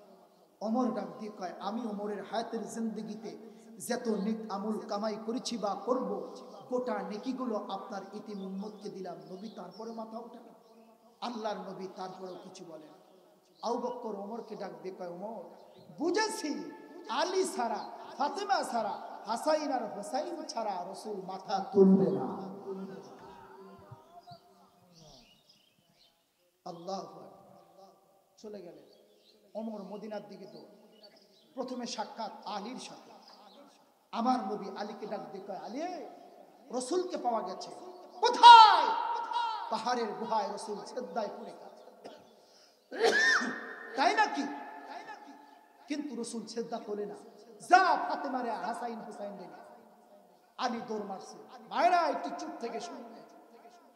[SPEAKER 1] ওমর ডাক দিয়ে কয়, আমি ওমরের হায়াতের জিন্দেগিতে যত নেক আমল কামাই করেছি বা করব, গোটা নেকিগুলো আপনার ইতিম উম্মতকে দিলাম। নবী তারপরে মাথা উঠায় না। আল্লাহর নবী তারপরেও কিছু বলেন। আবু বকর ওমরকে ডাক দিয়ে কয়, ওমর বুঝেছি আলী ছাড়া, ফাতেমা ছাড়া, হাসাইন আর হোসাইন ছাড়া রাসূল মাথা তুলবে না। আল্লাহু আকবার। চলে গেলেন ওমর মদিনার দিকে। তো প্রথমে সাক্ষাৎ আলীর সাথে। আমার নবী আলীকে ডাক দিয়ে কয়, আলী রাসূলকে পাওয়া গেছে। কোথায়? পাহাড়ের গুহায় রাসূল সিজদায় পড়ে গেছে। তাই নাকি? কিন্তু রাসূল সিজদা করে না। যা ফাতেমারে হাসাইন হুসাইন রে। আলী দৌড় মারছে। মায়েরা একটু চুপ থেকে শুনবে।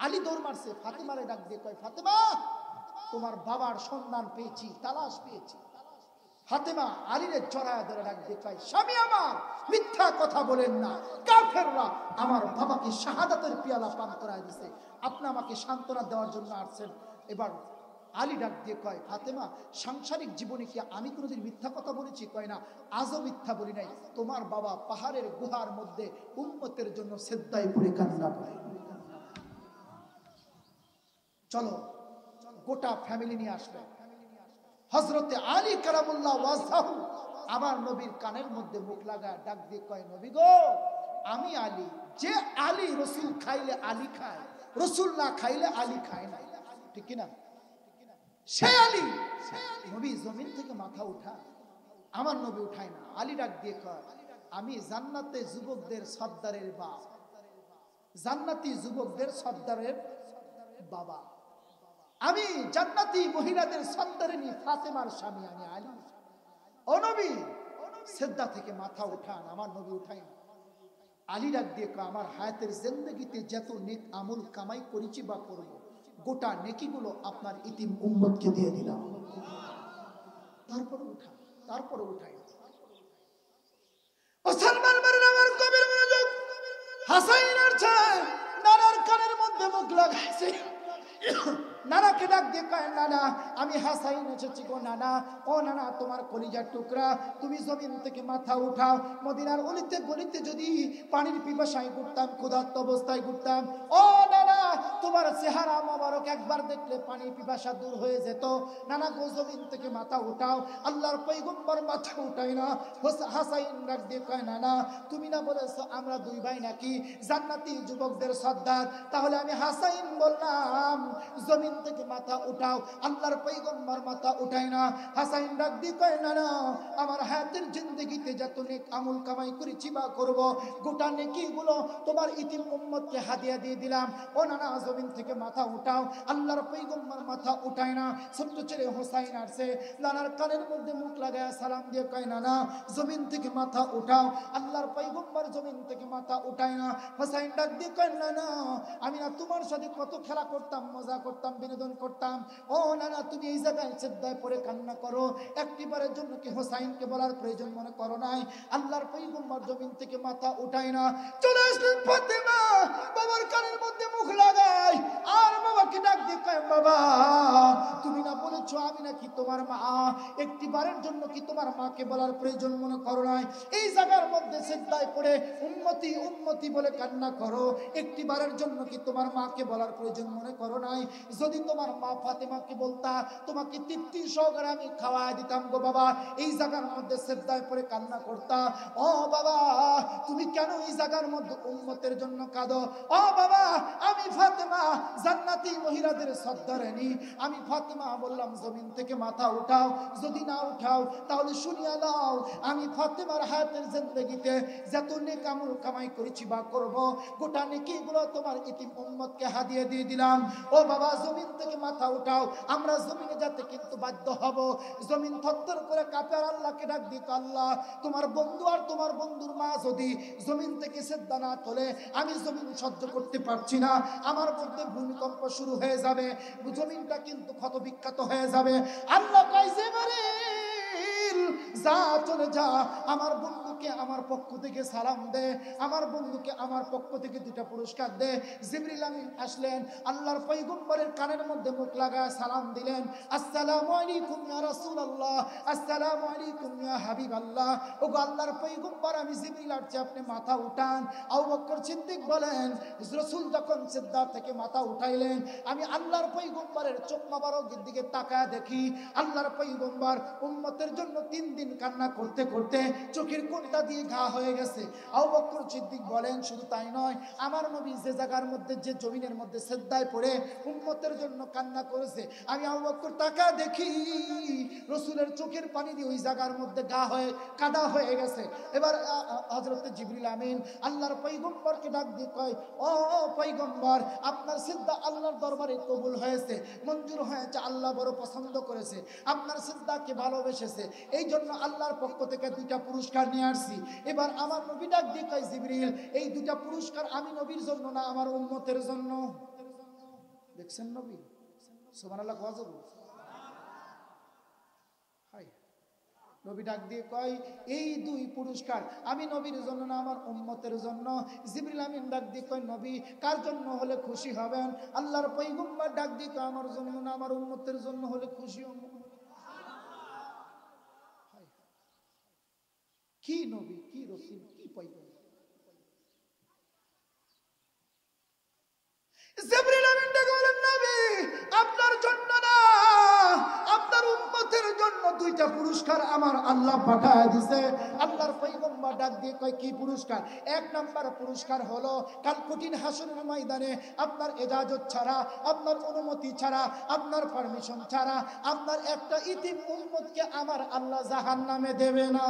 [SPEAKER 1] আলী দৌড় মারছে, ফাতেমারে ডাক দিয়ে কয়, ফাতেমা তোমার বাবার সন্ধান পেয়েছি, তালাশ পেয়েছি। ফাতেমা আলীরে জড়ায় ধরে ডাক দিয়ে কয়, স্বামী আমার, মিথ্যা কথা বলেন না। কাফেররা আমার বাবাকে শাহাদাতের পিয়ালা পান করায় দিয়েছে, আপনি আমাকে সান্ত্বনা দেওয়ার জন্য আসছেন। এবার আলী ডাক দিয়ে কয়, ফাতেমা সাংসারিক জীবনে কি আমি কোনোদিন মিথ্যা কথা বলেছি? কয় না, আজও মিথ্যা বলি নাই। তোমার বাবা পাহাড়ের গুহার মধ্যে উম্মতের জন্য সিজদায় পড়ে কান্না করে। চলো গোটা ফ্যামিলি নিয়ে আসবে। হযরতে আলী কারামুল্লাহ ওয়াজহাহু আমার নবীর কানের মধ্যে মুখ লাগায় ডাক দিয়ে কয়, নবী গো, আমি আলী। যে আলী রাসূল খাইলে আলী খায়, রাসূল না খাইলে আলী খায় না, ঠিক কি না? সে আলী। নবী জমিন থেকে মাথা উঠা, আমার নবী উঠায় না। আলী ডাক দিয়ে কয়, আমি জান্নাতে যুবকদের সর্দারের বাপ, জান্নাতি যুবকদের সর্দারের বাবা, আমি জান্নাতি মহিলাদের সর্দারিনী ফাতেমার স্বামী, আমি আলী। ও নবী, সিজদা থেকে মাথা উঠান। আমার নবী উঠায় না। আলী ডাক দিয়ে কয়, আমার হায়াতের জিন্দেগিতে যত নেক আমল কামাই করেছি বা করব, গোটা নেকিগুলো আপনার ইতিম উম্মতকে দিয়ে দিলাম। তারপরে উঠা, তারপরে উঠাই। মুসলমান মারেন আমার কবির মনোযোগ। হাসাইন আর চায় নানার কানের মধ্যে মুখ লাগাইছে। নানাকে ডাক দিয়ে কয়, নানা আমি হাসাইন এসেছি গো নানা। ও নানা, তোমার কলিজার টুকরা, তুমি জমিন থেকে মাথা উঠাও। মদিনার অলিতে গলিতে যদি পানির পিপাসায় ঘুরতাম, ক্ষুধার্ত অবস্থায় ঘুরতাম, ও নানা তোমার চেহারা মোবারক একবার দেখলে পানির পিপাসা দূর হয়ে যেত। নানা গো, জমিন থেকে মাথা উঠাও। আল্লাহর পয়গম্বর মাথা উঠায় না। হাসাইন ডাক দিয়ে কয়, নানা তুমি না বলেছো আমরা দুই ভাই নাকি জান্নাতি যুবকদের সর্দার, তাহলে আমি হাসাইন বললাম জমিন থেকে মাথা উঠাও। আল্লাহর পয়গম্বর মাথা উঠায় না। হাসাইন ডাক দিয়ে কয়, নানা আমার হায়াতের জিন্দেগিতে যত নেক আমল কামাই করেছি বা করব, গোটা নেকিগুলো তোমার ইতিম উম্মতকে হাদিয়া দিয়ে দিলাম। ও নানা জমিন থেকে মাথা উঠাও। আল্লাহর পয়গম্বর মাথা উঠায় না। ছোট্ট ছেলে হোসাইন আসছে, নানার কানের মধ্যে মুখ লাগায় সালাম দিয়ে কয়, নানা জমিন থেকে মাথা উঠাও। আল্লাহর পয়গম্বর জমিন থেকে মাথা উঠায় না। হোসাইন ডাক দিয়ে কয়, নানা আমি না তোমার সাথে কত খেলা করতাম, মজা করতাম, বিনোদন করতাম। ও নানা তুমি এই জায়গায় সিজদায় পড়ে কান্না করো, একটিবারের জন্য কি হোসাইনকে বলার প্রয়োজন মনে করো নাই? আল্লাহর পয়গম্বর জমিন থেকে মাথা উঠায় না। চলে আসলেন ফাতেমা, বাবার কানের মধ্যে মুখ লাগায় আর বাবাকে ডাক দিয়ে কয়, বাবা তুমি না বলেছো আমি নাকি তোমার মা, একটিবারের জন্য কি তোমার মাকে বলার প্রয়োজন মনে করো নাই? এই জায়গার মধ্যে সিজদায় পড়ে উম্মতি উম্মতি বলে কান্না করো, একটিবারের জন্য কি তোমার মাকে বলার প্রয়োজন মনে করো নাই? যদি তোমার মা ফাতেমাকে বলতা, তোমাকে তৃপ্তি সহকারে আমি খাওয়াই দিতাম গো বাবা। এই জায়গার মধ্যে সিজদায় পড়ে কান্না করতা। ও বাবা তুমি কেন এই জায়গার মধ্যে উম্মতের জন্য কাঁদো? ও বাবা আমি ফাতেমা ফাতেমা জান্নাতি মহিলাদের সর্দারানী। আমি ফাতেমা বললাম জমিন থেকে মাথা উঠাও, যদি না উঠাও তাহলে শুনিয়া নাও আমি ফাতেমার হায়াতের জিন্দেগিতে যত নেক আমল কামাই করেছি বা করব, গোটা নেকিগুলো তোমার ইতিম উম্মতকে হাদিয়া দিয়ে দিলাম। ও বাবা, জমিন থেকে মাথা উঠাও, আমরা জমিনে যেতে কিন্তু বাধ্য হব। জমিন থরথর করে কাঁপে আর আল্লাহকে ডাক দিত, আল্লাহ তোমার বন্ধু আর তোমার বন্ধুর মা যদি জমিন থেকে সিজদা না তোলে, আমি জমিন সহ্য করতে পারছি না, আমার মধ্যে ভূমিকম্প শুরু হয়ে যাবে, জমিনটা কিন্তু ক্ষত বিক্ষত হয়ে যাবে। আল্লাহ কয় জিবরিল যা, চলে যা, আমার বন্ধুকে আমার পক্ষ থেকে সালাম দে, আমার বন্ধুকে আমার পক্ষ থেকে দুটা পুরস্কার দে। জিবরিল আমিন আসলেন, আল্লাহর পয়গম্বরের কানের মধ্যে মুখ লাগায় সালাম দিলেন, আসসালামু আলাইকুম ইয়া রাসূলুল্লাহ, আসসালামু আলাইকুম ইয়া হাবিবাল্লাহ। ওগো আল্লাহর পয়গম্বর, আমি জিবরিল আসছি, আপনি মাথা উঠান। আবু বকর সিদ্দিক বলেন, রাসূল যখন সিজদা থেকে মাথা উঠাইলেন, আমি আল্লাহর পয়গম্বরের চোখ মোবারকের দিকে তাকায় দেখি আল্লাহর পয়গম্বর উম্মতের জন্য 3 দিন কান্না করতে করতে চোখের কোণটা দিয়ে ঘা হয়ে গেছে। আবু বকর সিদ্দিক বলেন, শুধু তাই নয়, আমার নবী যে জায়গার মধ্যে, যে জমিনের মধ্যে সিজদায় পড়ে উম্মতের জন্য কান্না করেছে, আমি আবু বকর তাকায় দেখি রাসূলের চোখের পানি দিয়ে ওই জায়গার মধ্যে ঘা হয়ে কাদা হয়ে গেছে। এবার হযরত জিবরিল আমিন আল্লাহর পয়গম্বরকে ডাক দিয়ে কয়, ও পয়গম্বর, আপনার সিজদা আল্লাহর দরবারে কবুল হয়েছে, মঞ্জুর হয়েছে, আল্লাহ বড় পছন্দ করেছে, আপনার সিজদাকে ভালোবেসেছে, এই জন্য আল্লাহর পক্ষ থেকে 2টা পুরস্কার নিয়ে আসছি। এবার আমার নবী ডাক দিয়ে কয়, জিবরিল এই 2টা পুরস্কার আমি নবীর জন্য না, আমার উম্মতের জন্য। দেখছেন নবী, সুবহানাল্লাহ ওয়াজব। হাই, নবী ডাক দিয়ে কয়, এই 2 পুরস্কার আমি নবীর জন্য না, আমার উম্মতের জন্য। জিবরিল আমিন ডাক দিয়ে কয়, নবী কার জন্য হলে খুশি হবেন? আল্লাহর পয়গম্বর ডাক দিয়ে কয়, আমার জন্য না, আমার উম্মতের জন্য হলে খুশি হব। কি নবী, কি রাসূল, কি পয়গম্বর! জিবরিল আমিন ডাক বলেন, নবী আপনার জন্য না, আপনার উম্মতের জন্য 2টা পুরস্কার আমার আল্লাহ পাঠায় দিয়েছে। আল্লাহর পয়গম্বর ডাক দিয়ে কয়, কি পুরস্কার? 1 নাম্বার পুরস্কার হলো কাল কঠিন হাসরের ময়দানে আপনার ইজাজত ছাড়া, আপনার অনুমতি ছাড়া, আপনার পারমিশন ছাড়া আপনার একটা ইতিম উম্মতকে আমার আল্লাহ জাহান্নামে দেবে না।